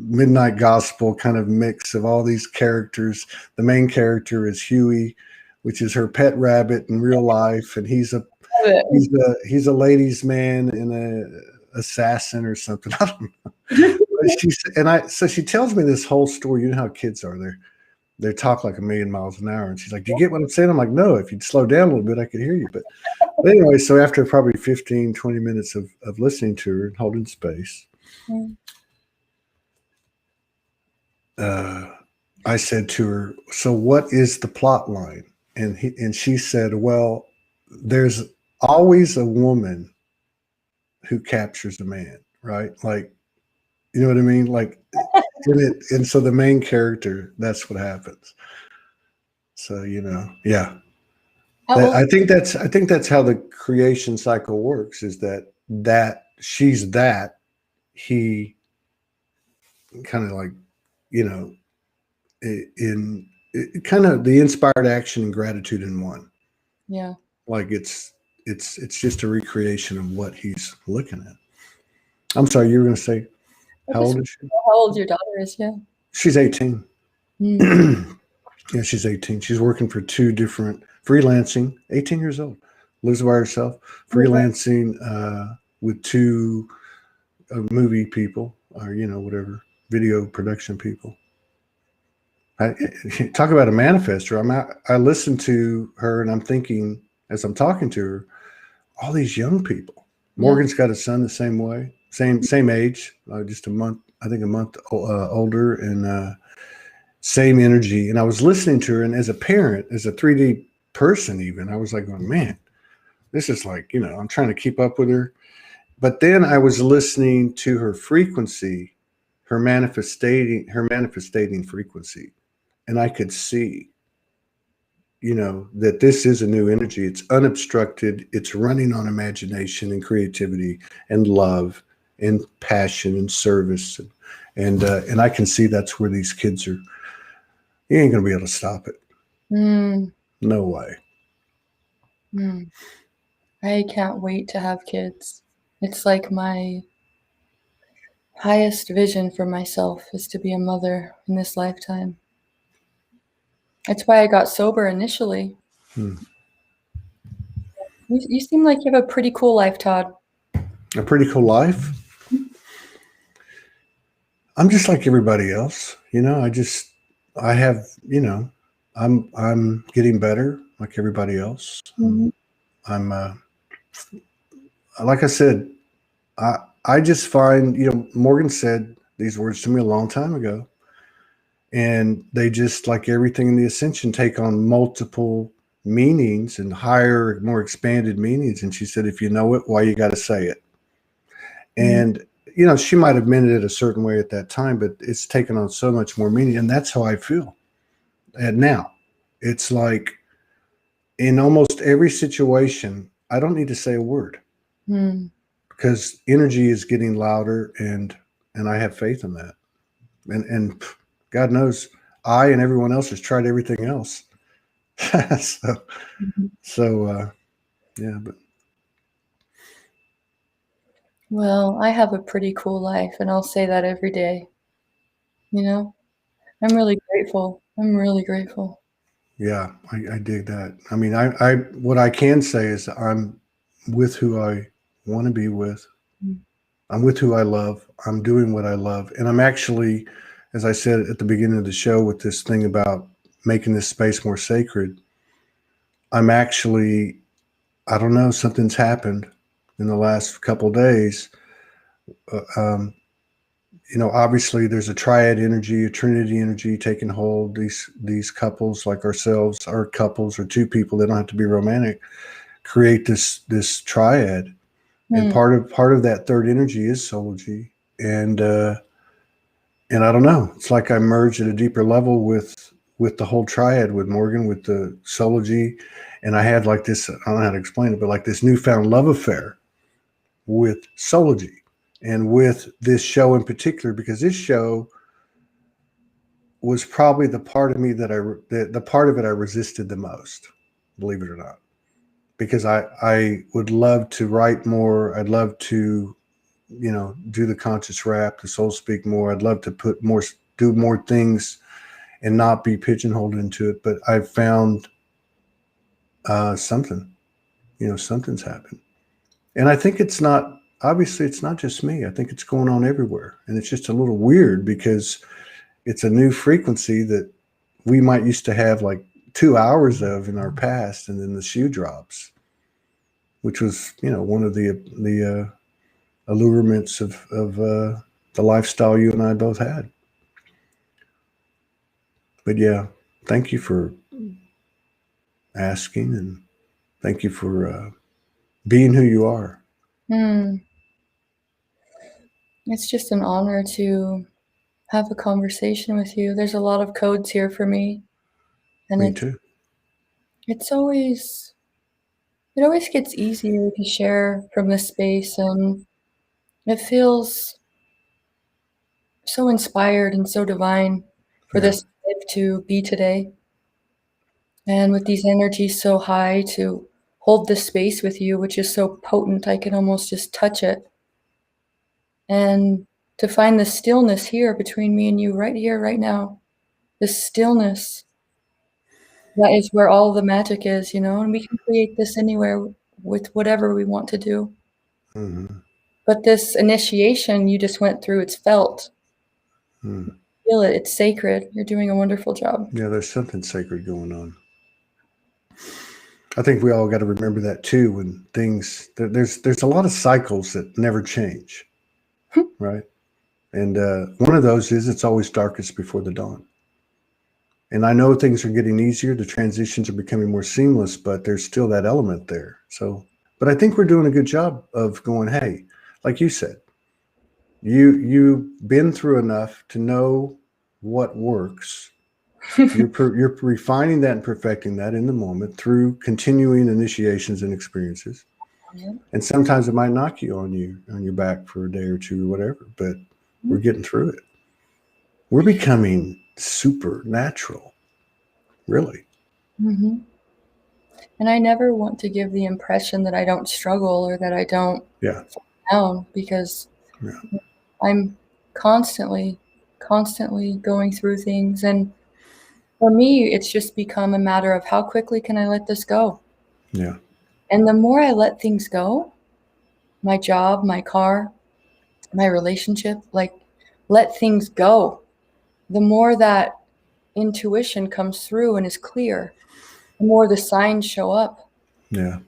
Midnight Gospel kind of mix of all these characters. The main character is Huey, which is her pet rabbit in real life, and Love it. he's a ladies' man and a assassin or something. I don't know. But so she tells me this whole story. You know how kids are. They talk like a million miles an hour. And she's like, "Do you get what I'm saying?" I'm like, "No, if you'd slow down a little bit, I could hear you." But anyway, so after probably 15, 20 minutes of listening to her and holding space, Mm. uh, I said to her, "So what is the plot line?" And she said, "Well, there's always a woman who captures a man, right? Like, you know what I mean? Like and so the main character, that's what happens. So, yeah. How That old? I think that's how the creation cycle works, is that she's that he kind of like, you know, in kind of the inspired action and gratitude in one. Yeah. Like it's just a recreation of what he's looking at. I'm sorry, you were going to say I how just old want is to she? know how old your daughter is. Yeah. She's 18. Yeah, she's 18. She's working for two different freelancing, 18 years old, lives by herself, freelancing with two movie people or, whatever, video production people. Talk about a manifester. I listen to her and I'm thinking, as I'm talking to her, all these young people. Morgan's got a son the same way, same age, just a month older, and same energy. And I was listening to her, and as a parent, as a 3D person, even I was like, going, man, this is like, I'm trying to keep up with her. But then I was listening to her frequency, her manifesting frequency, and I could see, that this is a new energy. It's unobstructed. It's running on imagination and creativity and love and passion and service. And I can see that's where these kids are. You ain't going to be able to stop it. No way. I can't wait to have kids. It's like my highest vision for myself is to be a mother in this lifetime. That's why I got sober initially. You seem like you have a pretty cool life, Todd. A pretty cool life? I'm just like everybody else. I have, I'm getting better like everybody else. I'm, like I said, I just find, Morgan said these words to me a long time ago, and they just, like everything in the ascension, take on multiple meanings and higher, more expanded meanings. And she said, if you know it, why you got to say it? And, she might have meant it a certain way at that time, but it's taken on so much more meaning. And that's how I feel. And now it's like in almost every situation, I don't need to say a word because energy is getting louder, and I have faith in that. And God knows I and everyone else has tried everything else. Yeah, but. Well, I have a pretty cool life, and I'll say that every day. I'm really grateful. I'm really grateful. Yeah, I dig that. I mean, I what I can say is I'm with who I want to be with. I'm with who I love. I'm doing what I love. And I'm actually, as I said at the beginning of the show with this thing about making this space more sacred, I'm actually, I don't know, something's happened in the last couple of days. Obviously there's a triad energy, a trinity energy taking hold. These couples like ourselves, our couples or two people, they don't have to be romantic, create this triad. And part of that third energy is Soulogy. And I don't know, it's like I merged at a deeper level with the whole triad, with Morgan, with the Soulogy. And I had like this, I don't know how to explain it, but like this newfound love affair with Soulogy. And with this show in particular, because this show was probably the part of me that the part of it I resisted the most, believe it or not, because I would love to write more. I'd love to, do the conscious rap, the soul speak more. I'd love to do more things and not be pigeonholed into it. But I found something, something's happened. And I think obviously it's not just me. I think it's going on everywhere. And it's just a little weird because it's a new frequency that we might used to have like 2 hours of in our past. And then the shoe drops, which was, one of the allurements of the lifestyle you and I both had. But yeah, thank you for asking, and thank you for being who you are. It's just an honor to have a conversation with you. There's a lot of codes here for me. And Me too. It always gets easier to share from this space, and it feels so inspired and so divine for this life to be today. And with these energies so high, to hold this space with you, which is so potent, I can almost just touch it. And to find the stillness here between me and you right here, right now. this stillness. That is where all the magic is, and we can create this anywhere with whatever we want to do. Mm-hmm. But this initiation you just went through, it's felt. Mm. Feel it. It's sacred. You're doing a wonderful job. Yeah, there's something sacred going on. I think we all got to remember that too. When there's a lot of cycles that never change, right? And one of those is it's always darkest before the dawn. And I know things are getting easier. The transitions are becoming more seamless, but there's still that element there. So, but I think we're doing a good job of going, hey, like you said, you've been through enough to know what works. You're refining that and perfecting that in the moment through continuing initiations and experiences. Yeah. And sometimes it might knock you on your back for a day or two or whatever, but we're getting through it. We're becoming supernatural, really. Mm-hmm. And I never want to give the impression that I don't struggle or that I don't fall down, because I'm constantly going through things. And for me, it's just become a matter of how quickly can I let this go? Yeah. And the more I let things go, my job, my car, my relationship, like let things go, the more that intuition comes through and is clear, the more the signs show up. Yeah.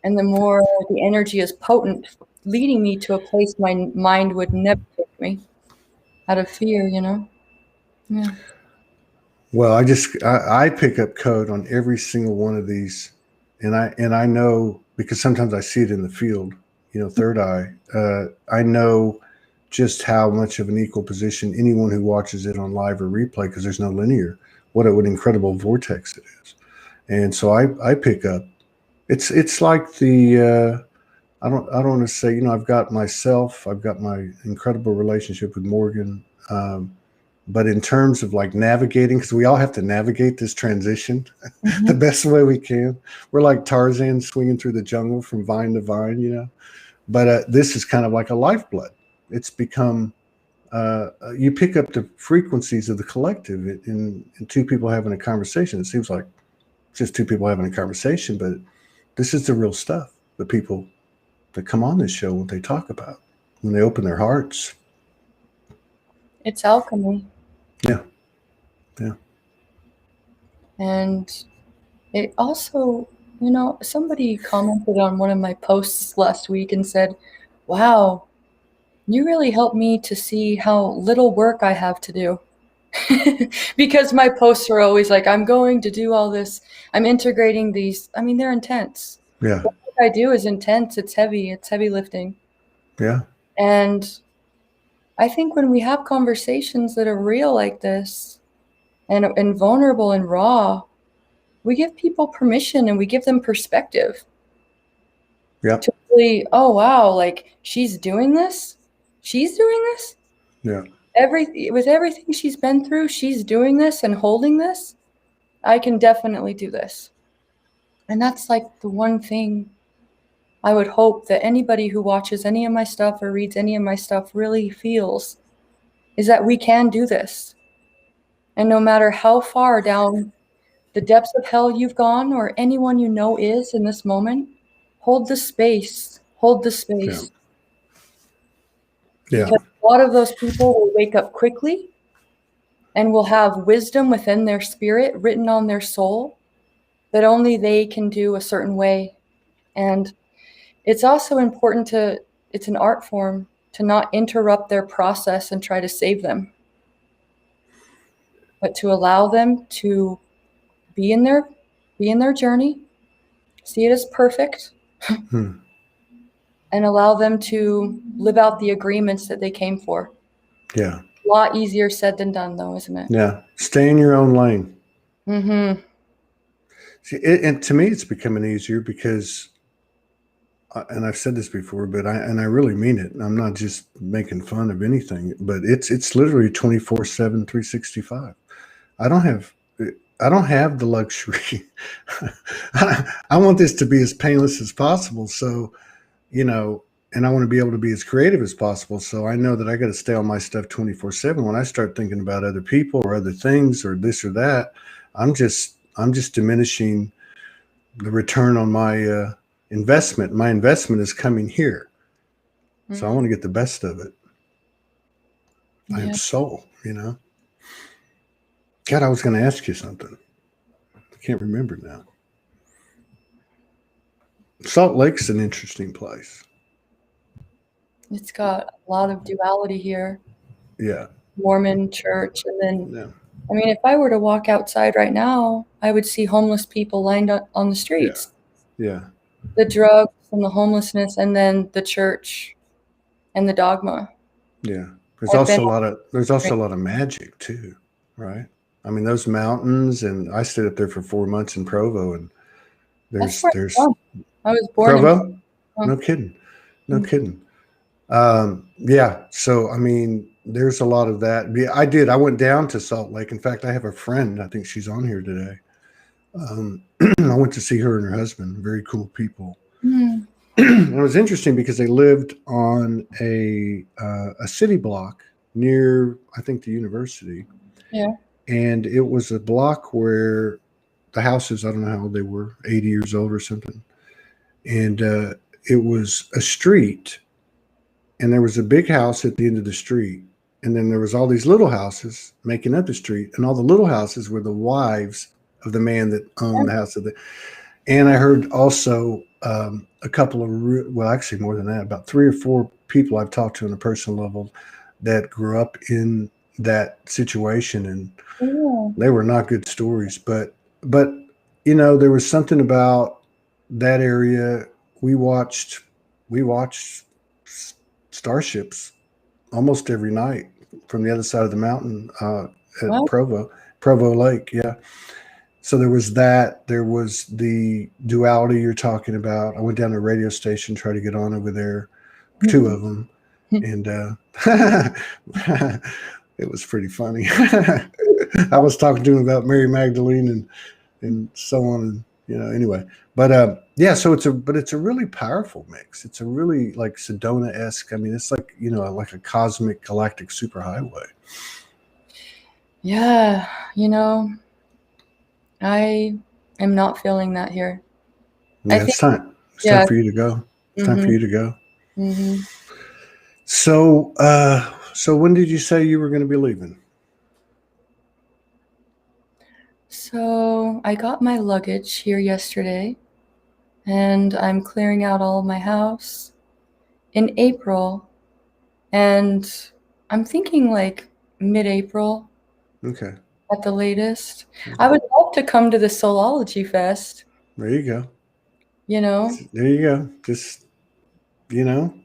And the more the energy is potent, leading me to a place my mind would never take me, out of fear, Yeah. Well, I pick up code on every single one of these, and I know, because sometimes I see it in the field, third eye. I know just how much of an equal position anyone who watches it on live or replay, because there's no linear, what an incredible vortex it is. And so I pick up. It's like the I don't want to say, I've got myself, I've got my incredible relationship with Morgan. But in terms of like navigating, because we all have to navigate this transition the best way we can. We're like Tarzan swinging through the jungle from vine to vine, But this is kind of like a lifeblood. It's become, you pick up the frequencies of the collective in two people having a conversation. It seems like just two people having a conversation, but this is the real stuff. The people that come on this show, what they talk about, when they open their hearts. It's alchemy. Yeah. Yeah. And it also, somebody commented on one of my posts last week and said, wow, you really helped me to see how little work I have to do. Because my posts are always like, I'm going to do all this. I'm integrating these. I mean, they're intense. Yeah. What I do is intense. It's heavy. It's heavy lifting. Yeah. And I think when we have conversations that are real like this and vulnerable and raw, we give people permission and we give them perspective. Yeah. To really, oh, wow, like she's doing this? She's doing this? Yeah. With everything she's been through, she's doing this and holding this. I can definitely do this. And that's like the one thing I would hope that anybody who watches any of my stuff or reads any of my stuff really feels, is that we can do this. And no matter how far down the depths of hell you've gone or anyone you know is in this moment, hold the space. Hold the space. Yeah. Because a lot of those people will wake up quickly and will have wisdom within their spirit written on their soul that only they can do a certain way. And it's also important it's an art form, to not interrupt their process and try to save them, but to allow them to be in their journey, see it as perfect, and allow them to live out the agreements that they came for. Yeah. A lot easier said than done, though, isn't it? Yeah. Stay in your own lane. Mm-hmm. See, and to me, it's becoming easier because, and I've said this before, but I really mean it. I'm not just making fun of anything, but it's literally 24/7, 365. I don't have the luxury. I want this to be as painless as possible. So, and I want to be able to be as creative as possible. So I know that I got to stay on my stuff 24/7. When I start thinking about other people or other things or this or that, I'm just diminishing the return on my investment. My investment is coming here. So I want to get the best of it. I am Yeah. soul, God, I was going to ask you something. I can't remember now. Salt Lake's an interesting place. It's got a lot of duality here. Yeah. Mormon church, and then, Yeah. I mean, if I were to walk outside right now, I would see homeless people lined up on the streets. Yeah. The drugs and the homelessness, and then the church and the dogma. Yeah. There's I've been also a lot of magic too, right? I mean, those mountains, and I stayed up there for 4 months in Provo, and That's there's where I'm there's from. I was born in Provo. Provo. No kidding. No Mhm. kidding. Yeah. So, I mean, there's a lot of that. Yeah, I did. I went down to Salt Lake. In fact, I have a friend. I think she's on here today. I went to see her and her husband. Very cool people. Mm, And it was interesting because they lived on a city block near, I think, the university, yeah. and it was a block where the houses, I don't know how old they were, 80 years old or something, and it was a street, and there was a big house at the end of the street, and then there was all these little houses making up the street, and all the little houses were the wives of the man that owned the house of the. And I heard also a couple of, well, actually more than that, about 3 or 4 people I've talked to on a personal level that grew up in that situation, and Yeah. they were not good stories. But there was something about that area. We watched starships almost every night from the other side of the mountain at Well, Provo Lake. Yeah. So there was that. There was the duality you're talking about. I went down to a radio station, tried to get on over there, 2 of them, and it was pretty funny. I was talking to him about Mary Magdalene and so on, and anyway. But yeah, so it's a really powerful mix. It's a really like Sedona-esque. I mean, it's like like a cosmic galactic superhighway. yeah, I am not feeling that here. I Yeah, think, it's time. It's time yeah. for you to go. It's time for Hmm. you to go. Hmm. So when did you say you were going to be leaving? So I got my luggage here yesterday, and I'm clearing out all of my house in April, and I'm thinking like mid-April Okay. at the latest. I would love to come to the Soulology Fest, There you go. you know? There you go. Just and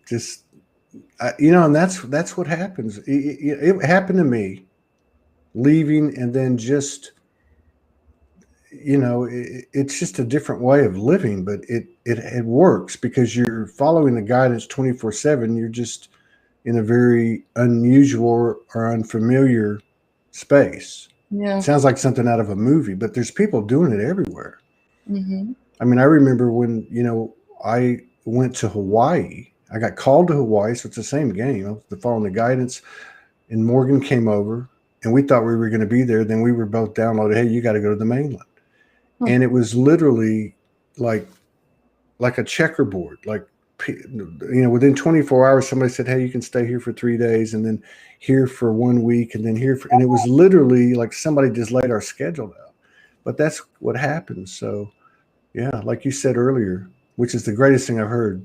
that's what happens. It happened to me leaving, and then just it's just a different way of living, but it works because you're following the guidance 24/7. You're just in a very unusual or unfamiliar space. Yeah. Sounds like something out of a movie, but there's people doing it everywhere. Hmm. I mean, I remember when, I went to Hawaii. I got called to Hawaii, so it's the same game. I was following the guidance, and Morgan came over, and we thought we were going to be there. Then we were both downloaded. Hey, you got to go to the mainland, Hmm. and it was literally like a checkerboard. Like, within 24 hours, somebody said, "Hey, you can stay here for 3 days, and then here for 1 week, and then and it was literally like somebody just laid our schedule out." But that's what happens. So, yeah, like you said earlier, which is the greatest thing I've heard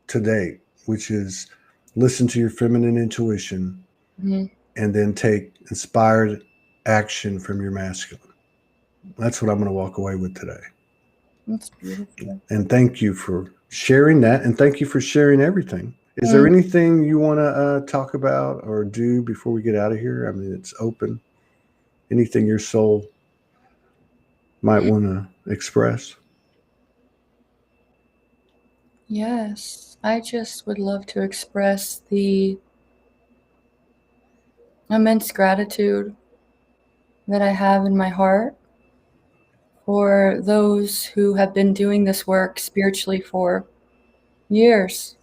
to date, which is listen to your feminine intuition Hmm. and then take inspired action from your masculine. That's what I'm going to walk away with today. That's beautiful. And thank you for sharing that. And thank you for sharing everything. Is there Mm. anything you want to talk about or do before we get out of here? I mean, it's open. Anything your soul might want to express? Yes, I just would love to express the immense gratitude that I have in my heart for those who have been doing this work spiritually for years.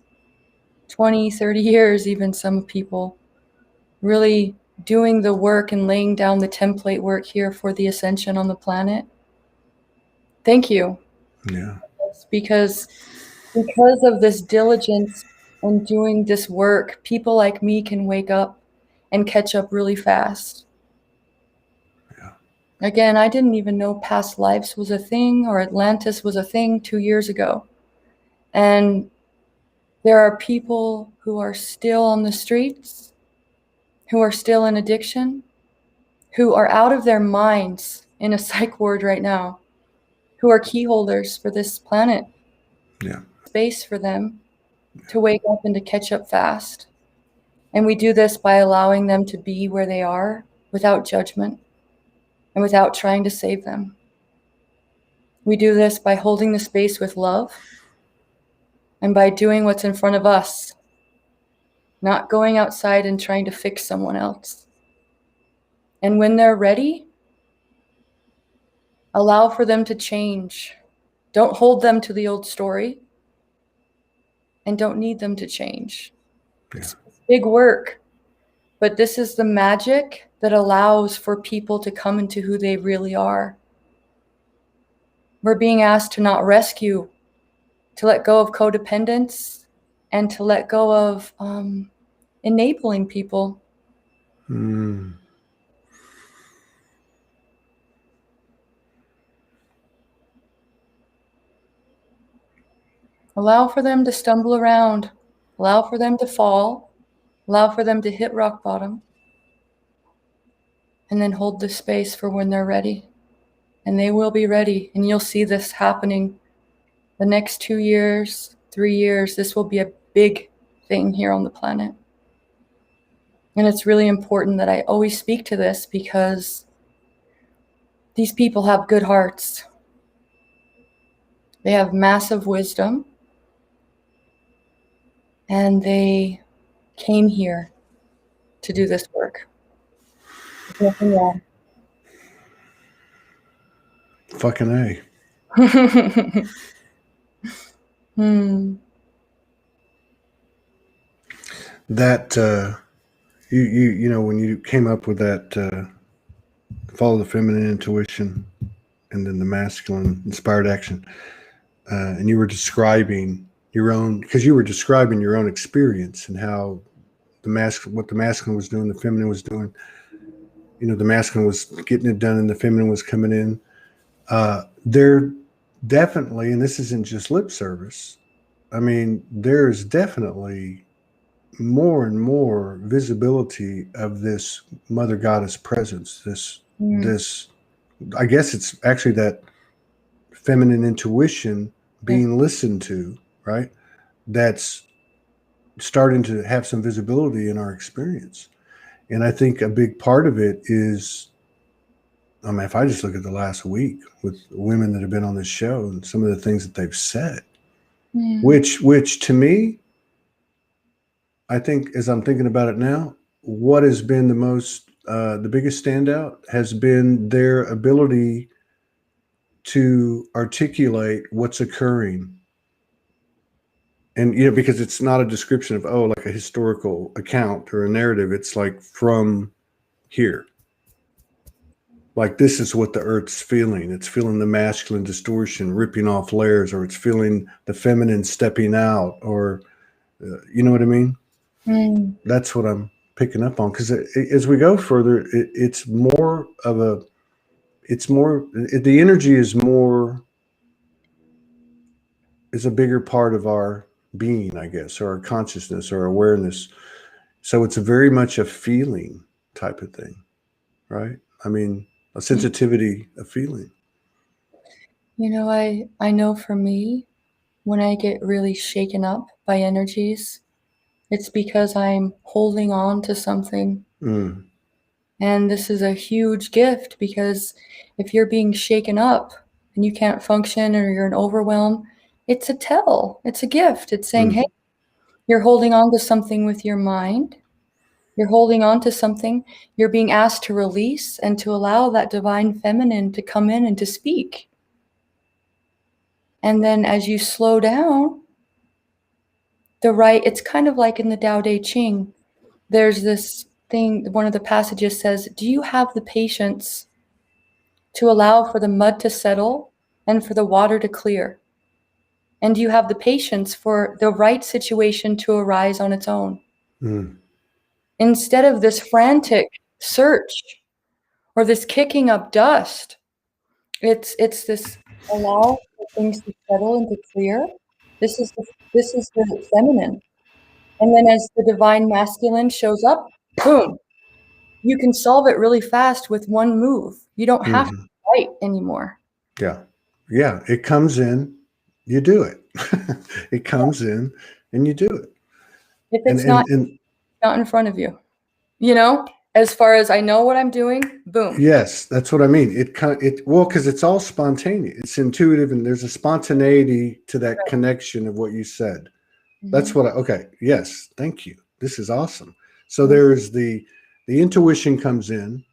20, 30 years, even some people, really doing the work and laying down the template work here for the ascension on the planet. Thank you. Yeah. Because of this diligence and doing this work, people like me can wake up and catch up really fast. Yeah. Again, I didn't even know past lives was a thing or Atlantis was a thing 2 years ago. And there are people who are still on the streets, who are still in addiction, who are out of their minds in a psych ward right now, who are key holders for this planet. Yeah. Space for them to wake up and to catch up fast. And we do this by allowing them to be where they are without judgment and without trying to save them. We do this by holding the space with love and by doing what's in front of us, not going outside and trying to fix someone else. And when they're ready, allow for them to change. Don't hold them to the old story and don't need them to change. Yeah. It's big work, but this is the magic that allows for people to come into who they really are. We're being asked to not rescue, to let go of codependence, and to let go of enabling people. Mm. Allow for them to stumble around. Allow for them to fall. Allow for them to hit rock bottom. And then hold the space for when they're ready. And they will be ready. And you'll see this happening the next 2 years, 3 years. This will be a big thing here on the planet. And it's really important that I always speak to this because these people have good hearts. They have massive wisdom. And they came here to do this work. There's nothing wrong. Fucking A. That you know, when you came up with that follow the feminine intuition and then the masculine inspired action, and you were describing your own, because you were describing your own experience and how what the masculine was doing, the feminine was doing. You know, the masculine was getting it done and the feminine was coming in. They're definitely, and this isn't just lip service, I mean, there's definitely more and more visibility of this mother goddess presence, this I guess it's actually that feminine intuition being listened to, right? That's starting to have some visibility in our experience. And I think a big part of it is, I mean, if I just look at the last week with women that have been on this show and some of the things that they've said, which to me, I think as I'm thinking about it now, what has been the biggest standout has been their ability to articulate what's occurring. And, you know, because it's not a description of, oh, like a historical account or a narrative. It's like from here. Like, this is what the earth's feeling. It's feeling the masculine distortion ripping off layers, or it's feeling the feminine stepping out, or, you know what I mean? That's what I'm picking up on. Because as we go further, the energy is a bigger part of our being, I guess, or our consciousness or awareness. So it's very much a feeling type of thing, right? I mean, a sensitivity, a feeling. You know, I know for me, when I get really shaken up by energies, it's because I'm holding on to something. And this is a huge gift, because if you're being shaken up and you can't function or you're in overwhelm, it's a gift. It's saying, hey, you're holding on to something with your mind. You're holding on to something. You're being asked to release and to allow that divine feminine to come in and to speak. And then as you slow down, the right, it's kind of like in the Tao Te Ching. There's this thing, one of the passages says, do you have the patience to allow for the mud to settle and for the water to clear? And do you have the patience for the right situation to arise on its own? Mm. Instead of this frantic search or this kicking up dust, it's this allow for things to settle and to clear. This is the feminine. And then as the divine masculine shows up, boom, you can solve it really fast with one move. You don't have to fight anymore. Yeah. Yeah. It comes in, you do it. It comes in and you do it. If it's not in front of you, you know, as far as I know what I'm doing, boom. yes, that's what I mean. Well, because it's all spontaneous. It's intuitive, and there's a spontaneity to that connection of what you said. That's what okay. Yes. Thank you. This is awesome. So there's the intuition comes in,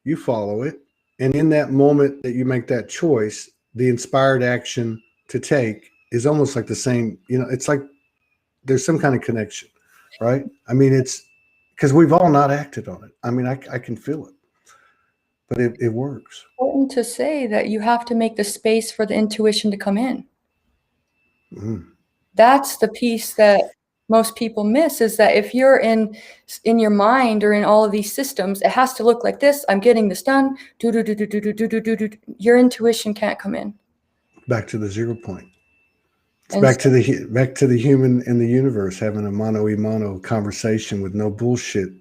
you follow it. And in that moment that you make that choice, the inspired action to take is almost like the same, it's like there's some kind of connection, right? I mean, it's because we've all not acted on it. I mean, I can feel it, but it works. It's important to say that you have to make the space for the intuition to come in. That's the piece that most people miss, is that if you're in your mind or in all of these systems, it has to look like this. I'm getting this done. Your intuition can't come in. Back to the 0 point. It's back to the human in the universe having a mano a mano conversation with no bullshit.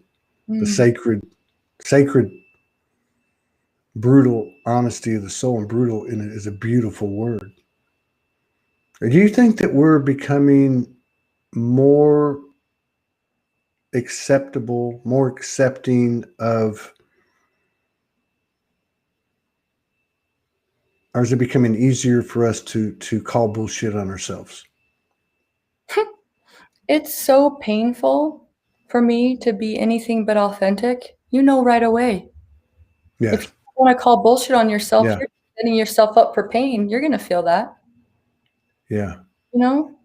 The sacred, brutal honesty of the soul, and brutal in it is a beautiful word. Do you think that we're becoming more acceptable, more accepting of, or is it becoming easier for us to call bullshit on ourselves? It's so painful for me to be anything but authentic. You know right away. Yes. If you want to call bullshit on yourself, Yeah. you're setting yourself up for pain. You're going to feel that. Yeah. You know?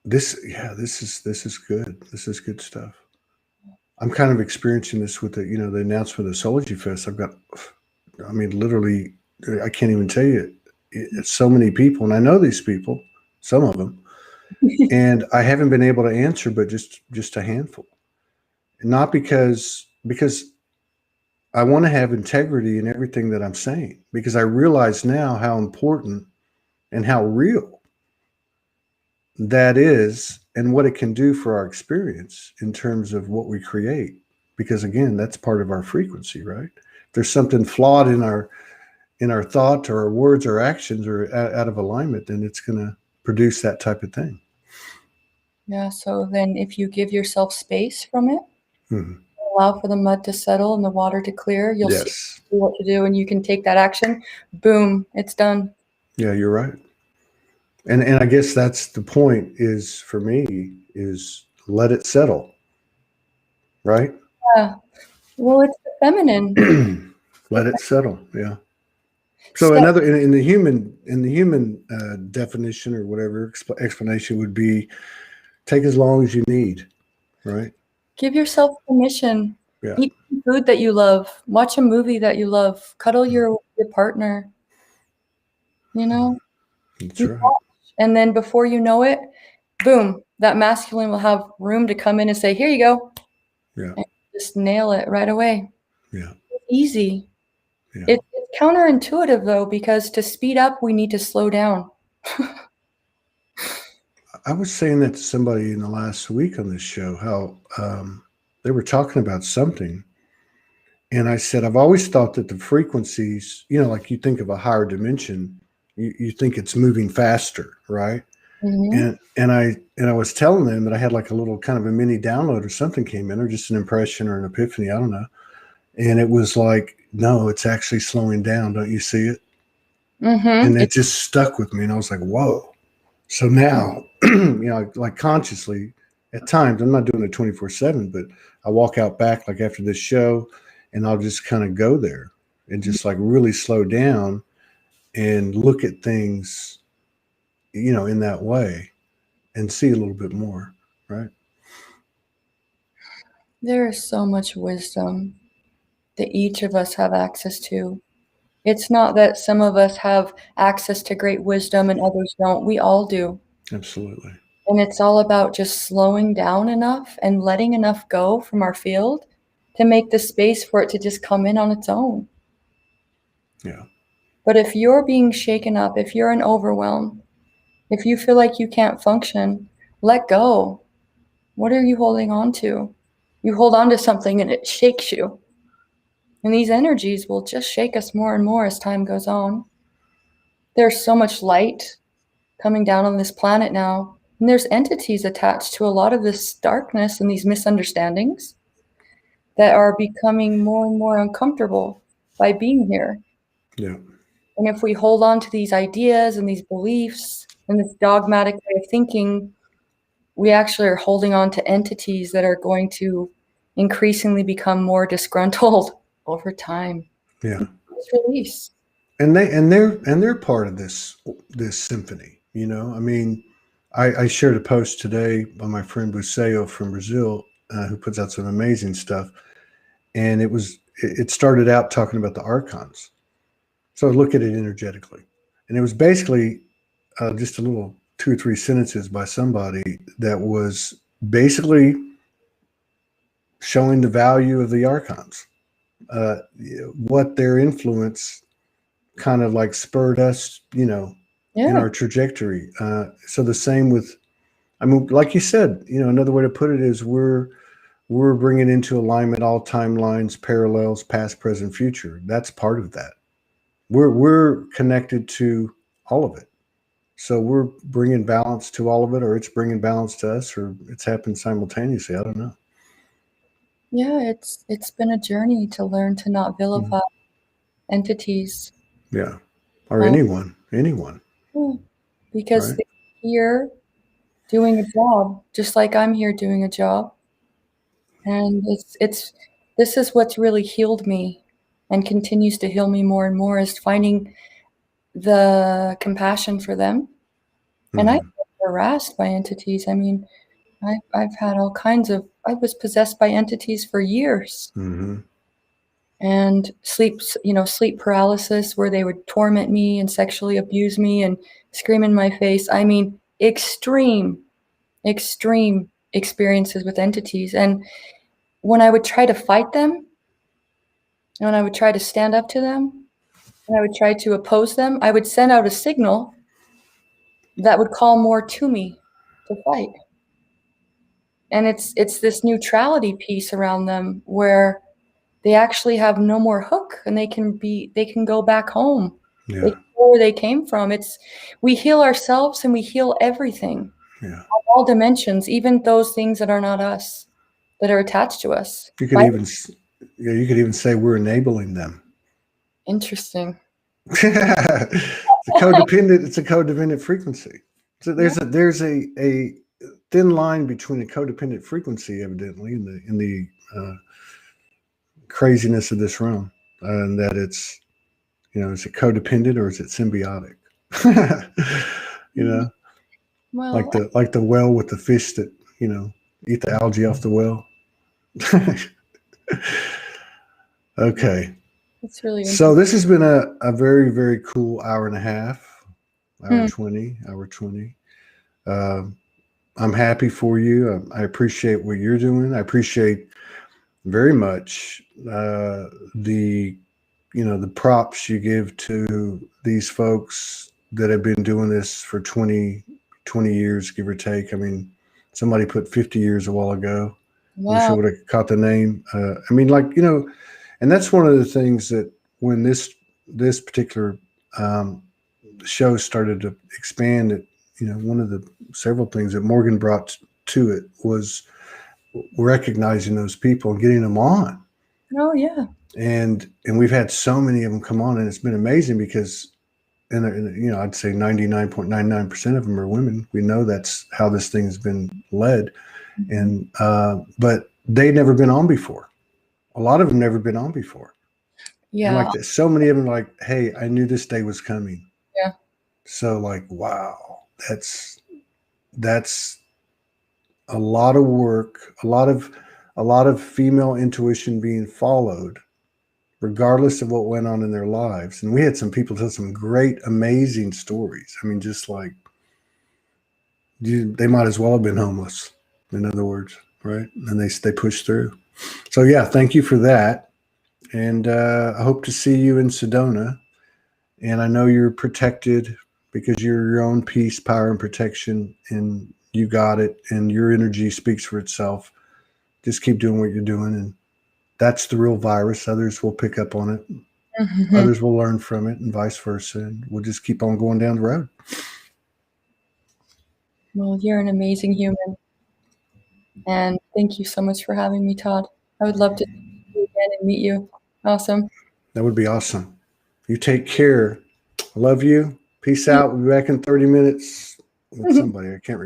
This is good. This is good stuff. I'm kind of experiencing this with the announcement of Soulogy Fest. Literally, I can't even tell you. It's so many people, and I know these people, some of them, and I haven't been able to answer, but just a handful. Not because I want to have integrity in everything that I'm saying, because I realize now how important and how real that is and what it can do for our experience in terms of what we create. Because again, that's part of our frequency, right? If there's something flawed in our thought or our words or actions or out of alignment, then it's going to produce that type of thing. Yeah, so then if you give yourself space from it, allow for the mud to settle and the water to clear, you'll see what to do, and you can take that action. Boom, it's done. Yeah, you're right. And I guess that's the point, is for me, is let it settle. Right? Yeah. Well, it's the feminine. Let it settle. Yeah. So another in the human definition or whatever explanation would be, take as long as you need. Right? Give yourself permission. Yeah. Eat food that you love. Watch a movie that you love. Cuddle your partner. You know? That's right. And then before you know it, boom, that masculine will have room to come in and say, here you go. Yeah. And just nail it right away. Yeah. It's easy. Yeah. It's counterintuitive, though, because to speed up, we need to slow down. I was saying that to somebody in the last week on this show, how they were talking about something. And I said, I've always thought that the frequencies, like you think of a higher dimension, you think it's moving faster, right? And I was telling them that I had like a little kind of a mini download or something came in, or just an impression or an epiphany, I don't know. And it was like, no, it's actually slowing down. Don't you see it? And it just stuck with me. And I was like, whoa. So now, like consciously at times, I'm not doing it 24/7, but I walk out back like after this show, and I'll just kind of go there and just like really slow down and look at things, in that way. and see a little bit more, right? There is so much wisdom that each of us have access to. It's not that some of us have access to great wisdom and others don't. We all do. Absolutely. And it's all about just slowing down enough and letting enough go from our field to make the space for it to just come in on its own. Yeah. But if you're being shaken up, if you're in overwhelm, if you feel like you can't function, let go. What are you holding on to? You hold on to something and it shakes you. And these energies will just shake us more and more as time goes on. There's so much light coming down on this planet now. And there's entities attached to a lot of this darkness and these misunderstandings that are becoming more and more uncomfortable by being here. Yeah. And if we hold on to these ideas and these beliefs and this dogmatic way of thinking, we actually are holding on to entities that are going to increasingly become more disgruntled over time. Yeah. Just release. And they're part of this symphony, you know. I mean, I shared a post today by my friend Buseo from Brazil, who puts out some amazing stuff, and it started out talking about the archons. So I look at it energetically, and it was basically just a little 2 or 3 sentences by somebody that was basically showing the value of the archons, what their influence kind of like spurred us, you know, in our trajectory. So the same with, I mean, like you said, you know, another way to put it is we're bringing into alignment all timelines, parallels, past, present, future. That's part of that. We're connected to all of it. So we're bringing balance to all of it, or it's bringing balance to us, or it's happened simultaneously. I don't know. Yeah, it's been a journey to learn to not vilify entities. Yeah. Or anyone. Because Right. they're here doing a job, just like I'm here doing a job. And this is what's really healed me and continues to heal me more and more, is finding the compassion for them. And I've been harassed by entities. I mean, I've had all kinds of, I was possessed by entities for years. Mm-hmm. And sleep paralysis, where they would torment me and sexually abuse me and scream in my face. I mean, extreme experiences with entities. And when I would try to fight them, and when I would try to stand up to them, and I would try to oppose them, I would send out a signal that would call more to me to fight. And it's this neutrality piece around them where they actually have no more hook, and they can go back home. Yeah. They know where they came from. We heal ourselves and we heal everything. Yeah. All dimensions, even those things that are not us, that are attached to us. You could even say we're enabling them. Interesting. It's a codependent frequency. So there's a thin line between a codependent frequency, evidently, in the craziness of this realm, and that it's, you know, is it codependent or is it symbiotic? You know, Well, like the well with the fish that, you know, eat the algae off the well. Okay. it's really interesting. So this has been a very, very cool hour and a half, hour 20. I'm happy for you. I appreciate what you're doing. I appreciate very much the props you give to these folks that have been doing this for 20 years, give or take. I mean, somebody put 50 years a while ago. Wow. Wish I would have caught the name. I mean, like, you know, and that's one of the things that when this particular show started to expand, it, you know, one of the several things that Morgan brought to it was recognizing those people and getting them on. Oh yeah. And we've had so many of them come on, and it's been amazing because, and you know, I'd say 99.99% of them are women. We know that's how this thing's been led, and but they'd never been on before. A lot of them never been on before. Yeah. And like that, so many of them are like, hey, I knew this day was coming. Yeah. So like, wow, that's, that's a lot of work, a lot of female intuition being followed, regardless of what went on in their lives. And we had some people tell some great, amazing stories. I mean, just like they might as well have been homeless, in other words, right? And they pushed through. So yeah, thank you for that. And I hope to see you in Sedona. And I know you're protected because you're your own peace, power, and protection, and you got it. And your energy speaks for itself. Just keep doing what you're doing, and that's the real virus. Others will pick up on it. Mhm. Others will learn from it, and vice versa. And we'll just keep on going down the road. Well, you're an amazing human. And thank you so much for having me, Todd. I would love to see you again and meet you. Awesome. That would be awesome. You take care. Love you. Peace out. We'll be back in 30 minutes with somebody. I can't remember.